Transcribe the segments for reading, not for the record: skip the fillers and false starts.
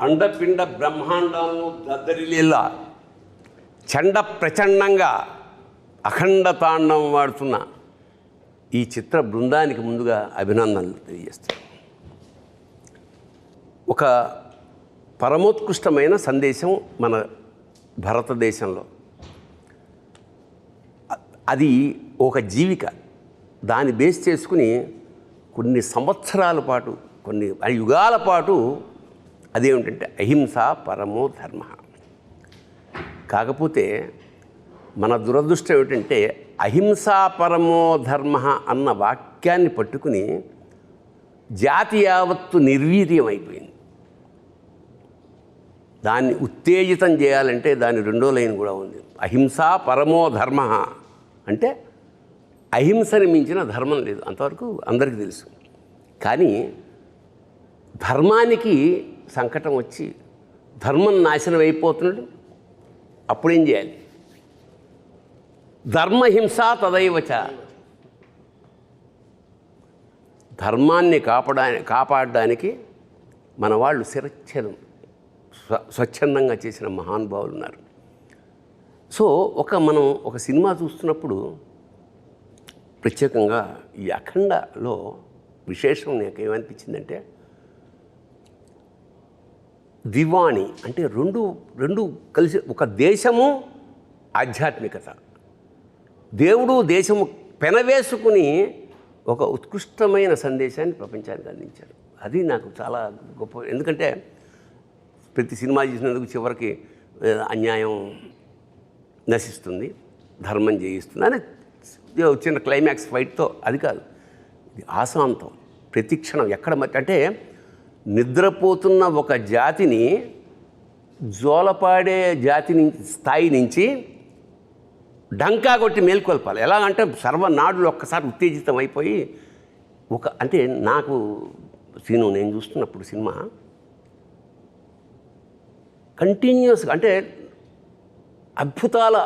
అండపిండ బ్రహ్మాండాలను దద్దరిల్లేలా చండ ప్రచండంగా అఖండ తాండవం వాడుతున్న ఈ చిత్ర బృందానికి ముందుగా అభినందనలు తెలియజేస్తాను. ఒక పరమోత్కృష్టమైన సందేశం మన భారతదేశంలో, అది ఒక జీవిక. దాన్ని బేస్ చేసుకుని కొన్ని సంవత్సరాల పాటు, కొన్ని యుగాల పాటు అదేమిటంటే అహింస పరమో ధర్మ. కాకపోతే మన దురదృష్టం ఏమిటంటే అహింసా పరమో ధర్మ అన్న వాక్యాన్ని పట్టుకుని జాతి యావత్తు నిర్వీర్యం అయిపోయింది. దాన్ని ఉత్తేజితం చేయాలంటే దాని రెండో లైన్ కూడా ఉంది. అహింసా పరమో ధర్మ అంటే అహింసని మించిన ధర్మం లేదు, అంతవరకు అందరికీ తెలుసు. కానీ ధర్మానికి సంకటం వచ్చి ధర్మం నాశనం అయిపోతున్నాడు. అప్పుడేం చేయాలి? ధర్మహింస తదైవచ. ధర్మాన్ని కాపాడడానికి మన వాళ్ళు శిరచ్ఛేదం స్వచ్ఛందంగా చేసిన మహానుభావులు ఉన్నారు. సో మనం ఒక సినిమా చూస్తున్నప్పుడు ప్రత్యేకంగా ఈ అఖండలో విశేషం నాకు ఏమనిపించిందంటే, దివాణి అంటే రెండు కలిసి, ఒక దేశము ఆధ్యాత్మికత, దేవుడు దేశము పెనవేసుకుని ఒక ఉత్కృష్టమైన సందేశాన్ని ప్రపంచానికి అందించారు. అది నాకు చాలా గొప్ప. ఎందుకంటే ప్రతి సినిమా చేసినందుకు చివరికి అన్యాయం నశిస్తుంది, ధర్మం జయిస్తుంది అని చిన్న క్లైమాక్స్ ఫైట్తో, అది కాదు, ఇది ఆశాంతం. ప్రతి క్షణం ఎక్కడ అంటే నిద్రపోతున్న ఒక జాతిని జోలపాడే జాతి స్థాయి నుంచి డంకా కొట్టి మేల్కొల్పాలి. ఎలాగంటే సర్వనాడులు ఒక్కసారి ఉత్తేజితం అయిపోయి అంటే నాకు నేను చూస్తున్నప్పుడు సినిమా కంటిన్యూస్గా, అంటే అద్భుతాల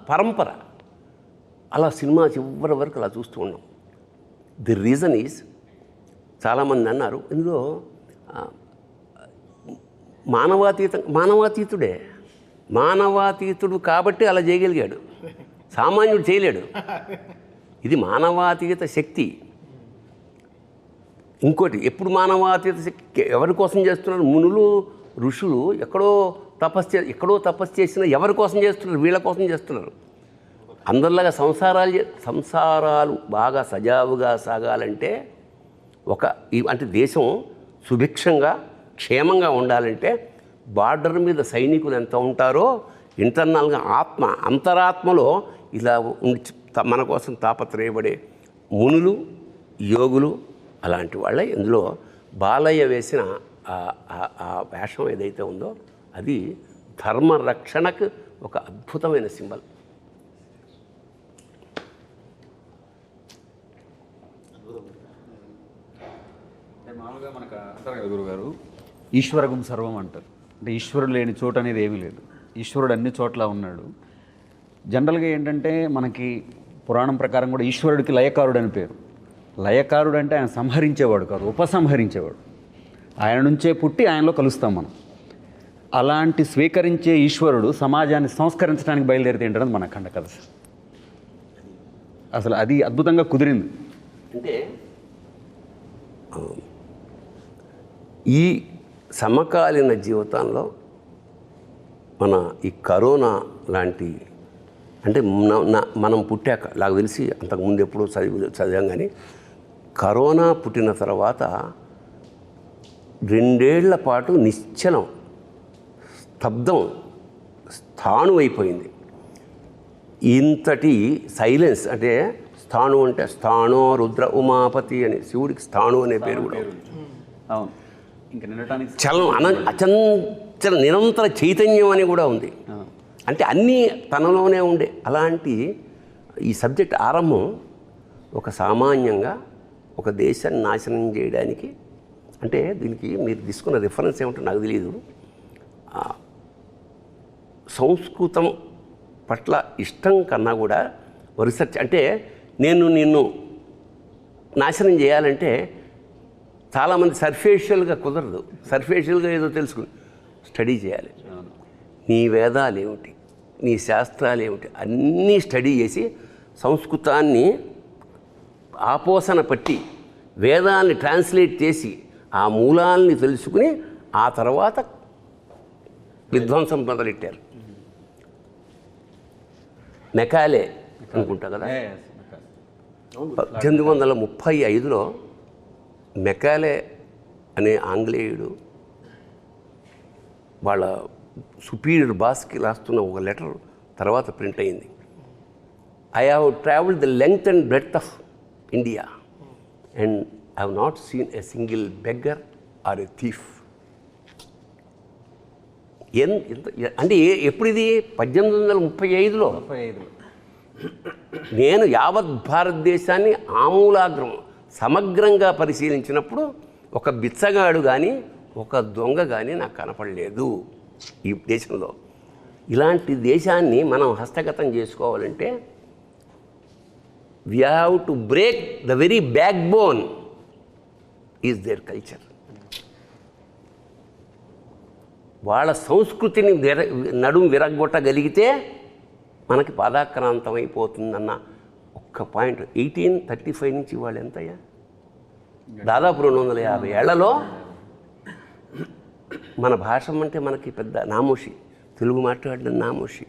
పరంపర, అలా సినిమా చివరి వరకు అలా చూస్తూ ఉన్నాం. ది రీజన్ ఈజ్, చాలామంది అన్నారు ఇందులో మానవాతీతుడు కాబట్టి అలా చేయగలిగాడు, సామాన్యుడు చేయలేడు. ఇది మానవాతీత శక్తి. ఇంకోటి, ఎప్పుడు మానవాతీత శక్తి ఎవరి కోసం చేస్తున్నారు? మునులు ఋషులు ఎక్కడో తపస్సు చేసిన ఎవరి కోసం చేస్తున్నారు? వీళ్ళ కోసం చేస్తున్నారు. అందరిలాగా సంసారాలు బాగా సజావుగా సాగాలంటే, అంటే దేశం సుభిక్షంగా క్షేమంగా ఉండాలంటే బార్డర్ మీద సైనికులు ఎంత ఉంటారో ఇంటర్నల్గా అంతరాత్మలో ఇలా మన కోసం తాపత్రయపడే మునులు యోగులు అలాంటి వాళ్ళే. ఇందులో బాలయ్య వేసిన ఆ వేషం ఏదైతే ఉందో అది ధర్మ రక్షణకు ఒక అద్భుతమైన సింబల్. మామూలుగా మనకు అంటారు కదా గురుగారు, ఈశ్వరగం సర్వం అంటారు. అంటే ఈశ్వరుడు లేని చోటు అనేది ఏమీ లేదు, ఈశ్వరుడు అన్ని చోట్ల ఉన్నాడు. జనరల్గా ఏంటంటే మనకి పురాణం ప్రకారం కూడా ఈశ్వరుడికి లయకారుడు అని పేరు. లయకారుడు అంటే ఆయన సంహరించేవాడు కాదు, ఉపసంహరించేవాడు. ఆయన నుంచే పుట్టి ఆయనలో కలుస్తాం మనం. అలాంటి స్వీకరించే ఈశ్వరుడు సమాజాన్ని సంస్కరించడానికి బయలుదేరితే ఏంటన్నది మన ఖండ కథ. అసలు అది అద్భుతంగా కుదిరింది. అంటే ఈ సమకాలీన జీవితంలో మన ఈ కరోనా లాంటి, అంటే మనం పుట్టాక నాకు తెలిసి అంతకుముందు ఎప్పుడో చదివాం, కానీ కరోనా పుట్టిన తర్వాత 2 ఏళ్ల పాటు నిశ్చలం, స్థబ్దం, స్థాణు అయిపోయింది. ఇంతటి సైలెన్స్, అంటే స్థాణు అంటే స్థాణో రుద్ర ఉమాపతి అని, శివుడికి స్థాణు అనే పేరు కూడా. అవును, ఇంకా నిండటానికి అచంచల నిరంతర చైతన్యం అని కూడా ఉంది. అంటే అన్నీ తనలోనే ఉండే అలాంటి ఈ సబ్జెక్ట్ ఆరంభం ఒక సామాన్యంగా ఒక దేశాన్ని నాశనం చేయడానికి. అంటే దీనికి మీరు తీసుకున్న రిఫరెన్స్ ఏమిటో నాకు తెలియదు. సంస్కృతం పట్ల ఇష్టం కన్నా కూడా రీసెర్చ్, అంటే నిన్ను నాశనం చేయాలంటే చాలామంది సర్ఫేషియల్గా కుదరదు, సర్ఫేషియల్గా ఏదో తెలుసుకుని స్టడీ చేయాలి. అవును. నీ వేదాలు ఏమిటి, నీ శాస్త్రాలు ఏమిటి అన్నీ స్టడీ చేసి సంస్కృతాన్ని ఆపోసన పట్టి వేదాల్ని ట్రాన్స్లేట్ చేసి ఆ మూలాల్ని తెలుసుకుని ఆ తర్వాత విధ్వంసం మొదలెట్టారు. మెకాలే అనుకుంటా కదా, 1835లో మెకాలే అనే ఆంగ్లేయుడు వాళ్ళ సుపీరియర్ బాస్కి రాస్తున్న ఒక లెటర్ తర్వాత ప్రింట్ అయింది. I have travelled the length and breadth of India and I have not seen a single beggar or a thief. అంటే ఎప్పుడు ఇది 1835లో నేను యావత్ భారతదేశాన్ని ఆమూలాగ్రం సమగ్రంగా పరిశీలించినప్పుడు ఒక బిచ్చగాడు కానీ ఒక దొంగ కానీ నాకు కనపడలేదు ఈ దేశంలో. ఇలాంటి దేశాన్ని మనం హస్తగతం చేసుకోవాలంటే we have to break the very back bone is their culture. వాళ్ళ సంస్కృతిని నడుము విరగొట్టగలిగితే మనకి పాదాక్రాంతం అయిపోతుందన్న ఒక్క పాయింట్. 1835 నుంచి వాళ్ళు ఎంతయ్యా, దాదాపు 250 ఏళ్లలో మన భాష అంటే మనకి పెద్ద నామోషి, తెలుగు మాట్లాడడం నామోషి,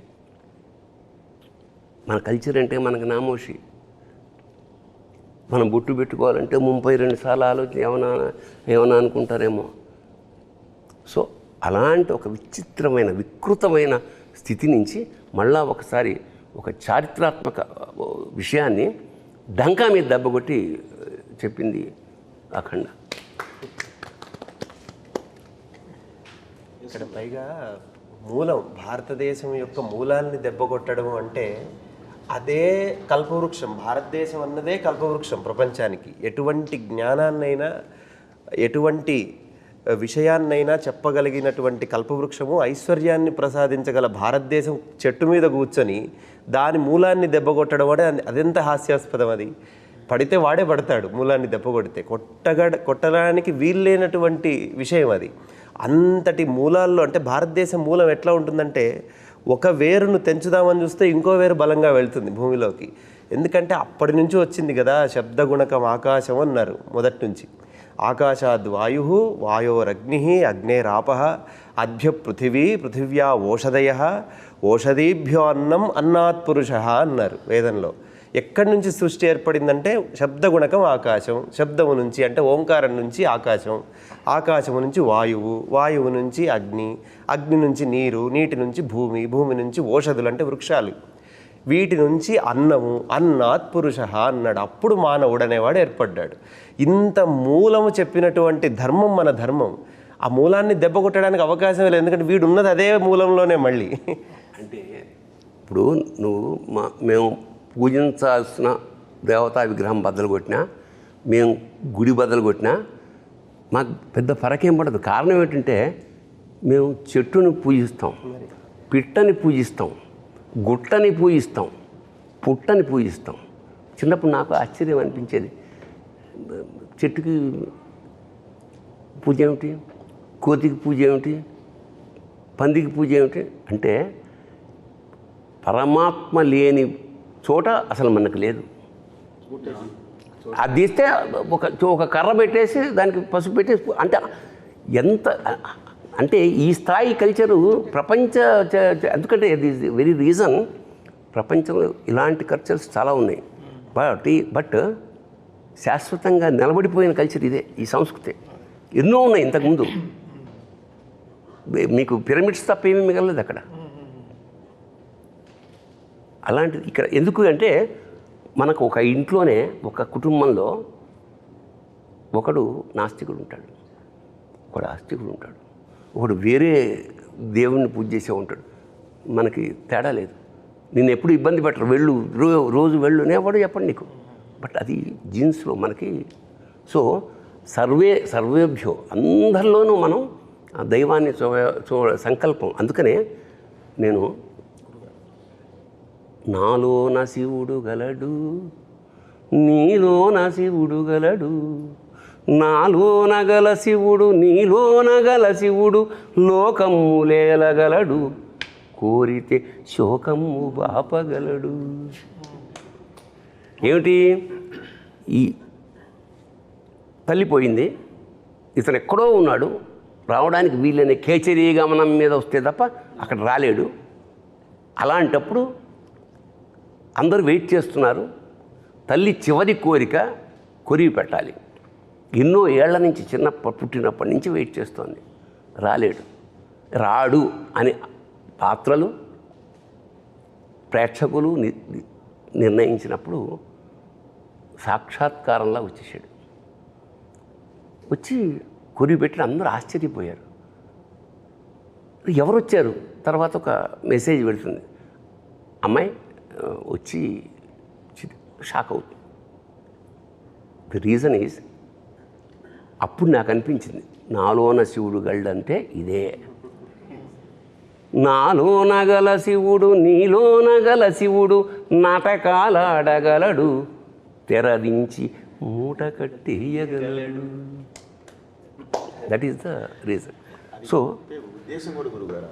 మన కల్చర్ అంటే మనకి నామోషి. మనం బొట్టు పెట్టుకోవాలంటే 32 సార్లు ఆలోచన ఏమన్నా అనుకుంటారేమో. సో అలాంటి ఒక విచిత్రమైన వికృతమైన స్థితి నుంచి మళ్ళా ఒకసారి ఒక చారిత్రాత్మక విషయాన్ని డంకా మీద దెబ్బకొట్టి చెప్పింది అఖండ. ఇక్కడ పైగా మూలం, భారతదేశం యొక్క మూలాల్ని దెబ్బకొట్టడం అంటే అదే కల్పవృక్షం. భారతదేశం అన్నదే కల్పవృక్షం ప్రపంచానికి. ఎటువంటి జ్ఞానాన్నైనా ఎటువంటి విషయాన్నైనా చెప్పగలిగినటువంటి కల్పవృక్షము, ఐశ్వర్యాన్ని ప్రసాదించగల భారతదేశం చెట్టు మీద కూర్చొని దాని మూలాన్ని దెబ్బకొట్టడం అంటే అదెంత హాస్యాస్పదం. అది పడితే వాడే పడతాడు, మూలాన్ని దెబ్బకొడితే కొట్టడానికి వీల్లేనటువంటి విషయం అది. అంతటి మూలాల్లో అంటే భారతదేశం మూలం ఎట్లా ఉంటుందంటే ఒక వేరును తెంచుదామని చూస్తే ఇంకో వేరు బలంగా వెళ్తుంది భూమిలోకి. ఎందుకంటే అప్పటి నుంచి వచ్చింది కదా శబ్దగుణకం ఆకాశం అన్నారు మొదటి నుంచి. ఆకాశాద్ వాయు, వాయోరగ్ని, అగ్నేరాప, అద్భ్య పృథివీ, పృథివ్యా ఓషధయ, ఓషధీభ్యో అన్నం, అన్నాత్ పురుష అన్నారు వేదంలో. ఎక్కడి నుంచి సృష్టి ఏర్పడిందంటే శబ్దగుణకం ఆకాశం, శబ్దము నుంచి అంటే ఓంకారం నుంచి ఆకాశం, ఆకాశము నుంచి వాయువు, వాయువు నుంచి అగ్ని, అగ్ని నుంచి నీరు, నీటి నుంచి భూమి, భూమి నుంచి ఓషధులు అంటే వృక్షాలు, వీటి నుంచి అన్నము, అన్నాత్ పురుష అన్నాడు. అప్పుడు మానవుడు అనేవాడు ఏర్పడ్డాడు. ఇంత మూలము చెప్పినటువంటి ధర్మం మన ధర్మం. ఆ మూలాన్ని దెబ్బ కొట్టడానికి అవకాశం లేదు, ఎందుకంటే వీడు ఉన్నది అదే మూలంలోనే. మళ్ళీ అంటే ఇప్పుడు నువ్వు మేము పూజించాల్సిన దేవతా విగ్రహం బద్దలు కొట్టినా, మేము గుడి బద్దలు కొట్టినా మాకు పెద్ద ఫరకేం పడదు. కారణం ఏంటంటే మేము చెట్టుని పూజిస్తాం, పిట్టని పూజిస్తాం, గుట్టని పూజిస్తాం, పుట్టని పూజిస్తాం. చిన్నప్పుడు నాకు ఆశ్చర్యం అనిపించేది, చెట్టుకి పూజ ఏమిటి, కోతికి పూజ ఏమిటి, పందికి పూజ ఏమిటి అంటే పరమాత్మ లేని చోట అసలు మనకు లేదు. అది తీస్తే ఒక కర్ర పెట్టేసి దానికి పసుపు పెట్టేసి అంటే ఎంత అంటే ఈ స్థాయి కల్చరు ప్రపంచ ఎందుకంటే ఇది వెరీ రీజన్ ప్రపంచంలో ఇలాంటి కల్చర్స్ చాలా ఉన్నాయి. బట్ శాశ్వతంగా నిలబడిపోయిన కల్చర్ ఇదే, ఈ సంస్కృతి. ఎన్నో ఉన్నాయి ఇంతకుముందు, మీకు పిరమిడ్స్ తప్ప ఏమీ మిగలలేదు అక్కడ. అలాంటిది ఇక్కడ ఎందుకు అంటే మనకు ఒక ఇంట్లోనే ఒక కుటుంబంలో ఒకడు నాస్తికుడు ఉంటాడు, ఒకడు ఆస్తికుడు ఉంటాడు, ఒకడు వేరే దేవుణ్ణి పూజ చేసే ఉంటాడు. మనకి తేడా లేదు. నేను ఎప్పుడు ఇబ్బంది పెట్టరు, వెళ్ళు రోజు వెళ్ళు నేవాడు చెప్పండి నీకు. బట్ అది జీన్స్లో మనకి. సో సర్వేభ్యో అందరిలోనూ మనం ఆ దైవాన్ని సంకల్పం. అందుకనే నేను నాలోన శివుడు గలడు, నీలోన శివుడు గలడు, నాలోన గల శివుడు నీలోన గల శివుడు లోకములేలగలడు కోరితే శోకము బాపగలడు. ఏమిటి? ఈ తల్లిపోయింది, ఇతను ఎక్కడో ఉన్నాడు, రావడానికి వీళ్ళని కేచరీ గమనం మీద వస్తే తప్ప అక్కడ రాలేడు. అలాంటప్పుడు అందరూ వెయిట్ చేస్తున్నారు. తల్లి చివరి కోరిక కొరివి పెట్టాలి. ఎన్నో ఏళ్ల నుంచి పుట్టినప్పటి నుంచి వెయిట్ చేస్తోంది, రాలేడు. రాడు అని పాత్రలు ప్రేక్షకులు నిర్ణయించినప్పుడు సాక్షాత్కారంలా వచ్చేసాడు. వచ్చి కొరివి పెట్టి అందరూ ఆశ్చర్యపోయారు. ఎవరు వచ్చారు? తర్వాత ఒక మెసేజ్ పెడుతుంది, అమ్మాయి వచ్చి షాక్ అవుతుంది. ది రీజన్ ఈజ్, అప్పుడు నాకు అనిపించింది నాలోన శివుడు గళ్ళంటే ఇదే. నాలోన గల శివుడు నీలోన గల శివుడు నాటకాలాడగలడు తెరదించి మూట కట్టేయగలడు. That is the reason. So ఉద్దేశం కూడా గురుగారు,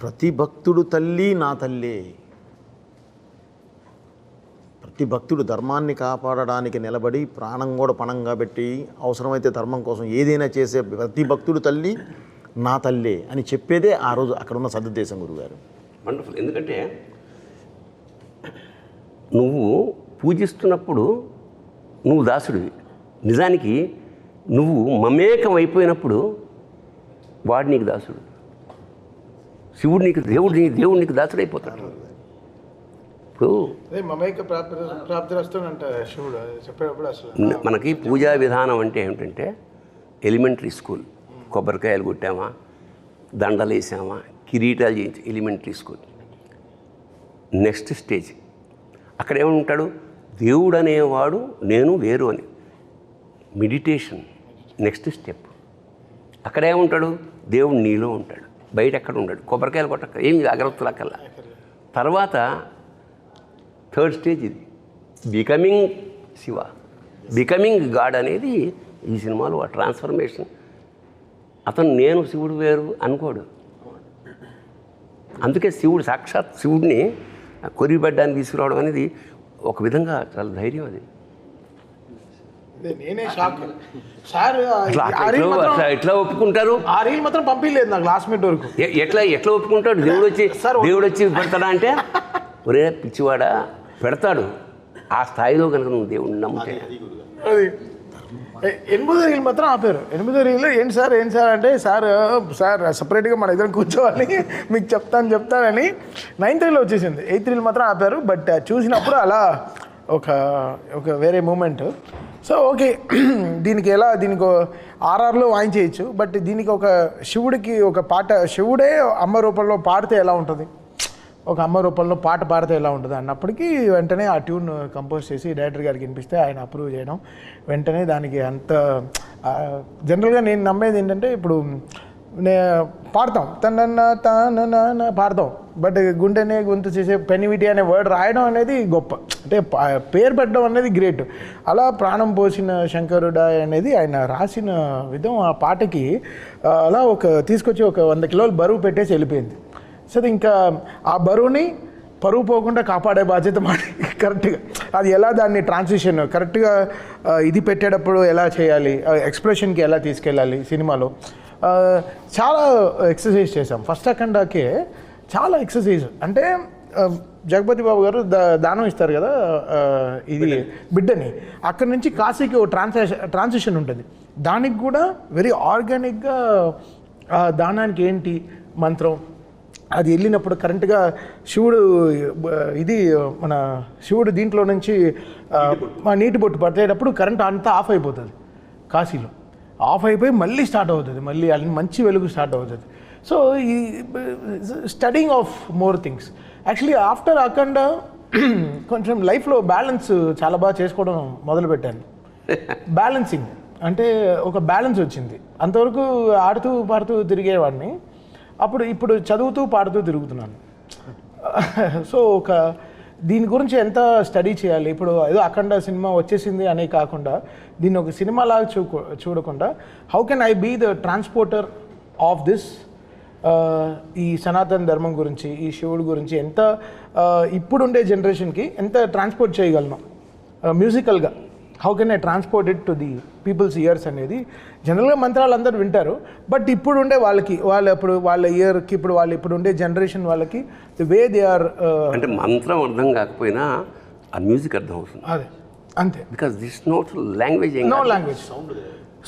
ప్రతి భక్తుడు తల్లి నా తల్లే. ప్రతి భక్తుడు ధర్మాన్ని కాపాడడానికి నిలబడి ప్రాణం కూడా పణంగా పెట్టి అవసరమైతే ధర్మం కోసం ఏదైనా చేసే ప్రతి భక్తుడు తల్లి నా తల్లే అని చెప్పేదే ఆ రోజు అక్కడ ఉన్న సదుద్దేశం గురుగారు. వండర్ఫుల్. ఎందుకంటే నువ్వు పూజిస్తున్నప్పుడు నువ్వు దాసుడివి. నిజానికి నువ్వు మమేకం అయిపోయినప్పుడు వాడు నీకు దాసుడు. శివుడు నీకు దేవుడు నీకు దాసుడు అయిపోతాడు. ఇప్పుడు మమైక ప్రాప్తి వస్తుందంట శివుడు చెప్పేటప్పుడు. అసలు మనకి పూజా విధానం అంటే ఏమిటంటే ఎలిమెంటరీ స్కూల్, కొబ్బరికాయలు కొట్టామా, దండలు వేసామా, కిరీటాలు చేయించి ఎలిమెంటరీ స్కూల్. నెక్స్ట్ స్టేజ్ అక్కడ ఏమంటాడు, దేవుడు అనేవాడు నేను వేరు అని. Meditation next step. అక్కడ ఏముంటాడు, దేవుడు నీలో ఉంటాడు, బయట ఎక్కడ ఉంటాడు. కొబ్బరికాయలు కొట్టక ఏమి అగరత్తులు అక్కల్లా. తర్వాత థర్డ్ స్టేజ్ ఇది, బికమింగ్ శివ, బికమింగ్ గాడ్ అనేది ఈ సినిమాలో ఆ ట్రాన్స్ఫర్మేషన్. అతను నేను శివుడు వేరు అనుకోడు. అందుకే శివుడు సాక్షాత్ శివుడిని కొరిబడ్డానికి తీసుకురావడం అనేది ఒక విధంగా చాలా ధైర్యం. అది నేనే షాక్ సార్. ఎట్లా ఒప్పుకుంటారు? ఆ రీల్ మాత్రం పంపించలేదు నాకు లాస్ట్ మినిట్ వరకు. ఎట్లా ఒప్పుకుంటాడు? దేవుడు వచ్చి పెడతాడా అంటే, ఒరే పిచ్చివాడా పెడతాడు. ఆ స్థాయిలో కనుక నువ్వు దేవుడిని నమ్మితే. అది 8వ రీల్ మాత్రం ఆపారు. 8వ రీల్ ఏంటి సార్ అంటే సార్ సపరేట్గా మన ఇద్దరం కూర్చోవాలి మీకు చెప్తానని 9th రీల్ వచ్చేసింది. 8th రీల్ మాత్రం ఆపారు. బట్ చూసినప్పుడు అలా ఒక వేరే మూమెంట్. సో ఓకే, దీనికి ఆర్ఆర్లో వాయించేయచ్చు. బట్ దీనికి ఒక శివుడికి ఒక పాట, శివుడే అమ్మ రూపంలో పాడితే ఎలా ఉంటుంది, ఒక అమ్మ రూపంలో పాట పాడితే ఎలా ఉంటుంది అన్నప్పటికీ వెంటనే ఆ ట్యూన్ కంపోజ్ చేసి డైరెక్టర్ గారికి వినిపిస్తే ఆయన అప్రూవ్ చేయడం, వెంటనే దానికి అంత జనరల్గా నేను నమ్మేది ఏంటంటే, ఇప్పుడు పాడతాం తన పాడతాం, బట్ గుండెనే గొంతు చేసే పెనివిటి అనే వర్డ్ రాయడం అనేది గొప్ప. అంటే పేరు పెట్టడం అనేది గ్రేట్. అలా ప్రాణం పోసిన శంకరుడా అనేది ఆయన రాసిన విధం ఆ పాటకి అలా తీసుకొచ్చి ఒక 100 కిలోలు బరువు పెట్టేసి వెళ్ళిపోయింది. సో ఇంకా ఆ బరువుని పరువు పోకుండా కాపాడే బాధ్యత మాది కరెక్ట్గా. అది ఎలా దాన్ని ట్రాన్సిషన్ కరెక్ట్గా ఇది పెట్టేటప్పుడు ఎలా చేయాలి, ఎక్స్ప్రెషన్కి ఎలా తీసుకెళ్ళాలి సినిమాలో చాలా ఎక్సర్సైజ్ చేసాం. ఫస్ట్ అఖండాకే చాలా ఎక్సర్సైజ్. అంటే జగపతి బాబు గారు దానం ఇస్తారు కదా, ఇది బిడ్డని, అక్కడి నుంచి కాశీకి ఓ ట్రాన్సిషన్ ఉంటుంది. దానికి కూడా వెరీ ఆర్గానిక్గా దానానికి ఏంటి మంత్రం, అది వెళ్ళినప్పుడు కరెంట్గా శివుడు మన శివుడు దీంట్లో నుంచి నీటి బొట్టు పట్టేటప్పుడు కరెంట్ అంతా ఆఫ్ అయిపోతుంది. కాశీలో ఆఫ్ అయిపోయి మళ్ళీ స్టార్ట్ అవుతుంది, మళ్ళీ మంచి వెలుగు స్టార్ట్ అవుతుంది. సో ఈ studying of more things. Actually after Akhanda కొంచెం లైఫ్లో బ్యాలెన్స్ చాలా బాగా చేసుకోవడం మొదలుపెట్టాను. బ్యాలెన్సింగ్ అంటే ఒక బ్యాలెన్స్ వచ్చింది. అంతవరకు ఆడుతూ పాడుతూ తిరిగేవాడిని, ఇప్పుడు చదువుతూ పాడుతూ తిరుగుతున్నాను. సో దీని గురించి ఎంత స్టడీ చేయాలి. ఇప్పుడు ఏదో అఖండ సినిమా వచ్చేసింది అనే కాకుండా దీన్ని ఒక సినిమా లాగా చూడకుండా how can I be the transporter of this, ఈ సనాతన ధర్మం గురించి, ఈ శివుడు గురించి ఎంత ఇప్పుడుండే జనరేషన్కి ఎంత ట్రాన్స్పోర్ట్ చేయగలను మ్యూజికల్గా. How can I transport it to the people's ears అనేది. జనరల్గా మంత్రాలు అందరూ వింటారు, బట్ ఇప్పుడు ఉండే వాళ్ళకి వాళ్ళ ఇయర్కి ఇప్పుడు ఉండే జనరేషన్ వాళ్ళకి ది వే దే ఆర్, అంటే మంత్రం అర్థం కాకపోయినా ఆ మ్యూజిక్ అర్థం అవుతుంది. అదే అంతే, because this not language. No language.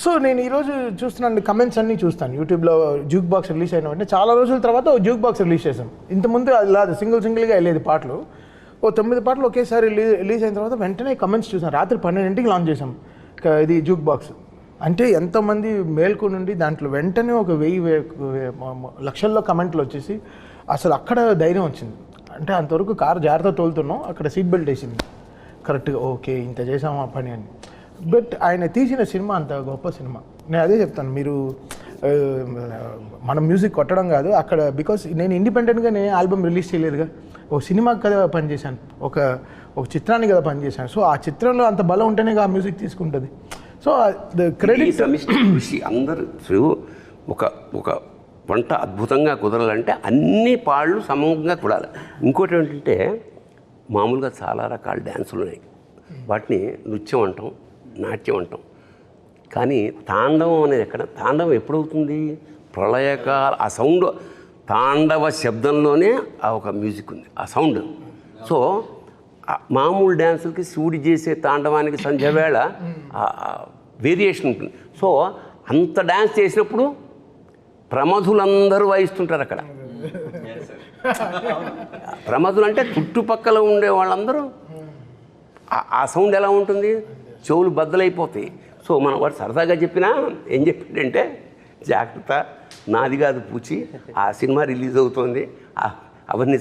So నేను ఈరోజు చూస్తున్నాను కమెంట్స్ అన్నీ చూస్తాను యూట్యూబ్లో. జూక్ బాక్స్ రిలీజ్ అయిన వెంటనే చాలా రోజుల తర్వాత జూక్ బాక్స్ రిలీజ్ చేసాం. ఇంతకుముందు అది లేదు, సింగిల్గా వెళ్ళేది పాటలు. 9 పాటలు ఒకేసారి రిలీజ్ అయిన తర్వాత వెంటనే కమెంట్స్ చూసాం. రాత్రి 12ంటికి లాంచ్ చేసాం ఇది జూక్ బాక్స్. అంటే ఎంతమంది మేల్కు నుండి దాంట్లో వెంటనే ఒక 1000 లక్షల్లో కమెంట్లు వచ్చేసి అసలు అక్కడ ధైర్యం వచ్చింది. అంటే అంతవరకు కారు జాగ్రత్త తోలుతున్నాం, అక్కడ సీట్ బెల్ట్ వేసింది కరెక్ట్గా, ఓకే ఇంత చేసాము ఆ పని అని. బట్ ఆయన తీసిన సినిమా అంత గొప్ప సినిమా. నేను అదే చెప్తాను, మీరు మనం మ్యూజిక్ కొట్టడం కాదు అక్కడ. బికాస్ నేను ఇండిపెండెంట్గా నేను ఆల్బమ్ రిలీజ్ చేయలేదుగా, ఒక సినిమాకి కదా పనిచేశాను, ఒక చిత్రానికి కదా పనిచేశాను. సో ఆ చిత్రంలో అంత బలం ఉంటేనే ఆ మ్యూజిక్ తీసుకుంటుంది. సో ద క్రెడిట్ కృషి అందరూ ఒక వంట అద్భుతంగా కుదరాలంటే అన్ని పాళ్ళు సమంగా కుడాలి. ఇంకోటి ఏంటంటే మామూలుగా చాలా రకాల డ్యాన్సులు ఉన్నాయి, వాటిని నృత్యం అంటాం, నాట్యం అంటాం. కానీ తాండవం అనేది ఎక్కడ? తాండవం ఎప్పుడవుతుంది? ప్రళయకాల ఆ సౌండ్, తాండవ శబ్దంలోనే ఆ ఒక మ్యూజిక్ ఉంది, ఆ సౌండ్. సో మామూలు డ్యాన్సులకి శివుడి చేసే తాండవానికి సంధ్యవేళ వేరియేషన్ ఉంటుంది. సో అంత డ్యాన్స్ చేసినప్పుడు ప్రమధులందరూ వాయిస్తుంటారు అక్కడ. ప్రమధులు అంటే చుట్టుపక్కల ఉండే వాళ్ళందరూ. ఆ సౌండ్ ఎలా ఉంటుంది? చెవులు బద్దలైపోతాయి. సో మనం వాడు సరదాగా చెప్పినా ఏం చెప్పాడంటే, జాగ్రత్త నాది కాదు పూచి, ఆ సినిమా రిలీజ్ అవుతుంది, అవన్నీ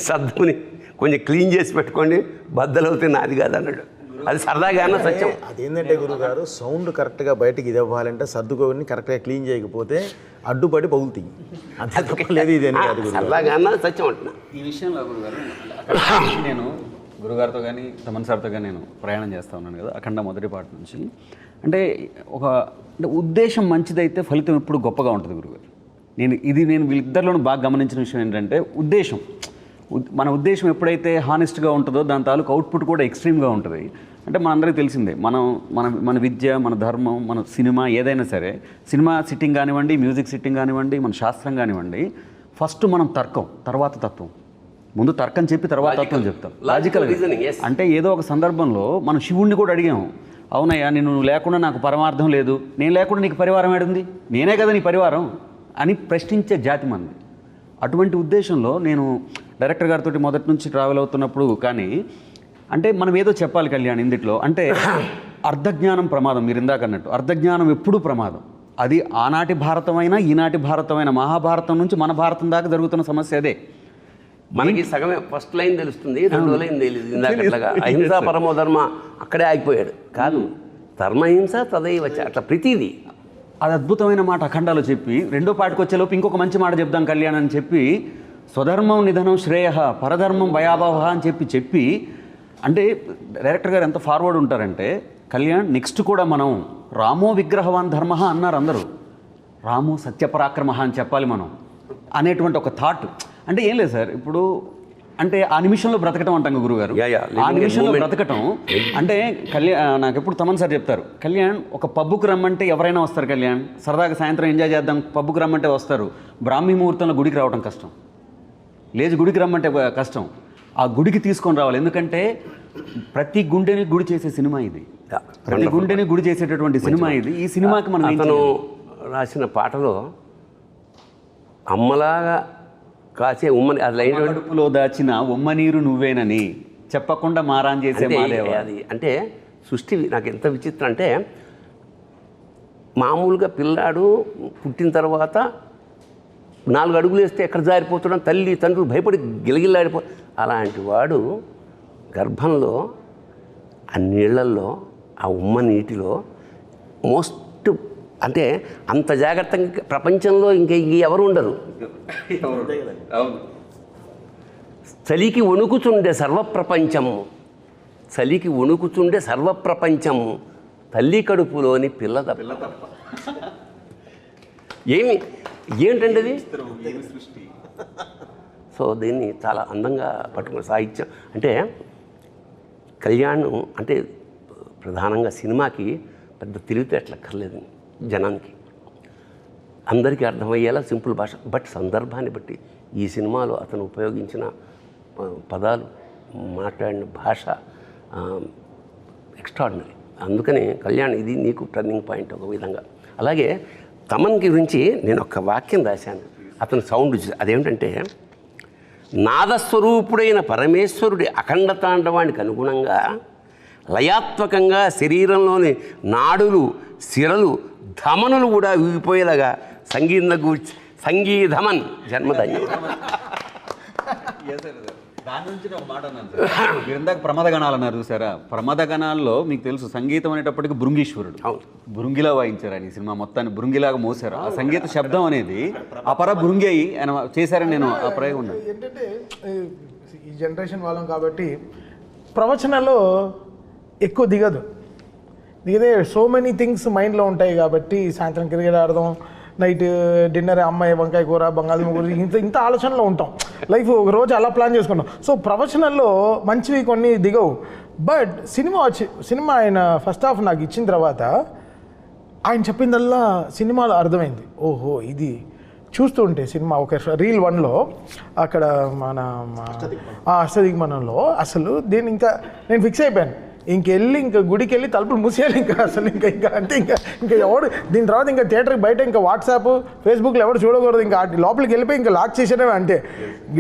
సద్దుని కొంచెం క్లీన్ చేసి పెట్టుకోండి, బద్దలవుతే నాది కాదు అన్నాడు. అది సరదాగా అన్న సత్యం. అదేంటంటే గురుగారు, సౌండ్ కరెక్ట్గా బయటకి ఇది అవ్వాలంటే సర్దుకోని కరెక్ట్గా క్లీన్ చేయకపోతే అడ్డుపడి పగులుతాయి. అంతే తప్పలేదు, ఇది అని కాదు. సరదాగా అన్న సత్యం అంటున్నా. ఈ విషయంలో గురుగారు నేను గురుగారితో కానీ తమన్ సార్తో కానీ నేను ప్రయాణం చేస్తూ ఉన్నాను కదా అఖండ మొదటి పాట నుంచి. అంటే అంటే ఉద్దేశం మంచిదైతే ఫలితం ఎప్పుడు గొప్పగా ఉంటుంది గురుగారు. నేను వీళ్ళిద్దరిలోనూ బాగా గమనించిన విషయం ఏంటంటే ఉద్దేశం. మన ఉద్దేశం ఎప్పుడైతే హానెస్ట్గా ఉంటుందో దాని తాలూకు అవుట్పుట్ కూడా ఎక్స్ట్రీమ్గా ఉంటుంది. అంటే మనందరికీ తెలిసిందే, మన విద్య, మన ధర్మం, మన సినిమా ఏదైనా సరే, సినిమా సిట్టింగ్ కానివ్వండి, మ్యూజిక్ సిట్టింగ్ కానివ్వండి, మన శాస్త్రం కానివ్వండి, ఫస్ట్ మనం తర్కం, తర్వాత తత్వం. ముందు తర్కం చెప్పి తర్వాత తత్వం చెప్తాం. లాజికల్ అంటే ఏదో ఒక సందర్భంలో మనం శివుణ్ణి కూడా అడిగాము, అవునయ్యా నువ్వు లేకుండా నాకు పరమార్థం లేదు, నేను లేకుండా నీకు పరివారం ఏడుంది, నేనే కదా నీ పరివారం అని ప్రశ్నించే జాతి మంది. అటువంటి ఉద్దేశంలో నేను డైరెక్టర్ గారితో మొదటి నుంచి ట్రావెల్ అవుతున్నప్పుడు కానీ అంటే మనం ఏదో చెప్పాలి కళ్యాణ్ ఇందులో. అంటే అర్ధజ్ఞానం ప్రమాదం, మీరు ఇందాక అన్నట్టు అర్ధజ్ఞానం ఎప్పుడూ ప్రమాదం. అది ఆనాటి భారతమైనా ఈనాటి భారతమైన, మహాభారతం నుంచి మన భారతం దాకా జరుగుతున్న సమస్య అదే. మనకి సగమే ఫస్ట్ లైన్ తెలుస్తుంది, రెండో లైన్ తెలియదు. ఇందాకట్లాగా అహింసా పరమో ధర్మ అక్కడే ఆగిపోయాడు. కాదు, ధర్మహింస తదైవ అట్లా ప్రతిదీ. అది అద్భుతమైన మాట అఖండాలో చెప్పి రెండో పాటకు వచ్చేలోపు ఇంకొక మంచి మాట చెప్దాం కళ్యాణ్ అని చెప్పి, స్వధర్మం నిధనం శ్రేయ పరధర్మం భయాభవ అని చెప్పి అంటే డైరెక్టర్ గారు ఎంత ఫార్వర్డ్ ఉంటారంటే, కళ్యాణ్ నెక్స్ట్ కూడా మనం రామో విగ్రహవాన్ ధర్మ అన్నారు అందరూ, రామో సత్యపరాక్రమ అని చెప్పాలి మనం అనేటువంటి ఒక థాట్. అంటే ఏం లేదు సార్, ఇప్పుడు అంటే ఆ నిమిషంలో బ్రతకటం అంటాం గురుగారు. ఆ నిమిషంలో బ్రతకటం అంటే నాకు ఎప్పుడు తమన్ సార్ చెప్తారు, కళ్యాణ్ ఒక పబ్బుకు రమ్మంటే ఎవరైనా వస్తారు కళ్యాణ్, సరదాగా సాయంత్రం ఎంజాయ్ చేద్దాం పబ్బుకు రమ్మంటే వస్తారు. బ్రాహ్మీ ముహూర్తంలో గుడికి రావడం కష్టం, లేచి గుడికి రమ్మంటే కష్టం. ఆ గుడికి తీసుకొని రావాలి, ఎందుకంటే ప్రతి గుండెని గుడి చేసే సినిమా ఇది, ప్రతి గుండెని గుడి చేసేటటువంటి సినిమా ఇది. ఈ సినిమాకి మనం అతను రాసిన పాటలో అమ్మలాగా కాసే ఉమ్మని అది కడుపులో దాచిన ఉమ్మ నీరు నువ్వేనని చెప్పకుండా మారాన్ చేసే మాదేవా. అది అంటే సృష్టి నాకు ఎంత విచిత్రం అంటే, మామూలుగా పిల్లాడు పుట్టిన తర్వాత 4 అడుగులు వేస్తే ఎక్కడ జారిపోతున్నాం, తల్లి తండ్రులు భయపడి గిలగిల్లాడిపో. అలాంటి వాడు గర్భంలో ఆ నీళ్లల్లో ఆ ఉమ్మ నీటిలో మోస్ట్ అంటే అంత జాగ్రత్తగా ప్రపంచంలో ఇంకా ఎవరు ఉండరు. చలికి వణుకుచుండే సర్వప్రపంచము, చలికి వణుకుచుండే సర్వప్రపంచము, తల్లి కడుపులోని పిల్ల తప్ప. ఏంటండి అది? సో దీన్ని చాలా అందంగా పట్టుకున్న సాహిత్యం. అంటే కళ్యాణ్ అంటే ప్రధానంగా సినిమాకి పెద్ద తెలివితేటలక్కర్లేదు జనానికి, అందరికీ అర్థమయ్యేలా సింపుల్ భాష. బట్ సందర్భాన్ని బట్టి ఈ సినిమాలో అతను ఉపయోగించిన పదాలు, మాట్లాడిన భాష ఎక్స్ట్రాడినరీ. అందుకని కళ్యాణ్ ఇది నీకు టర్నింగ్ పాయింట్ ఒక విధంగా. అలాగే తమన్ గురించి నేను ఒక వాక్యం రాశాను, అతను సౌండ్ అదేమిటంటే, నాదస్వరూపుడైన పరమేశ్వరుడి అఖండ తాండవానికి అనుగుణంగా లయాత్మకంగా శరీరంలోని నాడులు, సిరలు, ధమనులు కూడా ఊగిపోయేలాగా సంగీధమన్ జన్మధన్యం. దాని నుంచి ఒక మాట అన్నాను సార్. మీరు ఇందాక ప్రమాదగణాలు అన్నారు చూసారా, ప్రమాదగణాల్లో మీకు తెలుసు సంగీతం అనేటప్పటికి భృంగీశ్వరుడు. అవును, భృంగిలా వాయించారు ఆయన ఈ సినిమా మొత్తాన్ని, భృంగిలాగా మోసారు. ఆ సంగీత శబ్దం అనేది అపర భృంగి అయి ఆయన చేశారని నేను ఆ ప్రయోగం ఉన్నాను. ఏంటంటే ఈ జనరేషన్ వాళ్ళం కాబట్టి ప్రవచనాల్లో ఎక్కువ దిగదే సో మెనీ థింగ్స్ మైండ్లో ఉంటాయి కాబట్టి సాయంత్రం క్రికెట్ ఆడదాం, నైట్ డిన్నర్ అమ్మాయి వంకాయ కూర బంగాళదుంప కూర, ఇంత ఆలోచనలో ఉంటాం. లైఫ్ ఒక రోజు అలా ప్లాన్ చేసుకుంటాం. సో ప్రవచనాల్లో మంచివి కొన్ని దిగవు. బట్ సినిమా ఆయన ఫస్ట్ హాఫ్ నాకు ఇచ్చిన తర్వాత ఆయన చెప్పిందల్లా సినిమాలో అర్థమైంది. ఓహో, ఇది చూస్తూ ఉంటే సినిమా ఒక రీల్ 1లో అక్కడ మన అష్టదిగ్మనంలో అసలు దీన్ని ఇంకా నేను ఫిక్స్ అయిపోయాను, ఇంకెళ్ళి గుడికి వెళ్ళి తలుపులు మూసేయాలి ఇంకా అసలు ఇంకా అంటే ఇంకా ఎవడు దీని తర్వాత ఇంకా థియేటర్కి బయట ఇంకా వాట్సాప్ ఫేస్బుక్లో ఎవడు చూడకూడదు, ఇంకా లోపలికి వెళ్ళిపోయి ఇంకా లాక్ చేసేయడమే. అంటే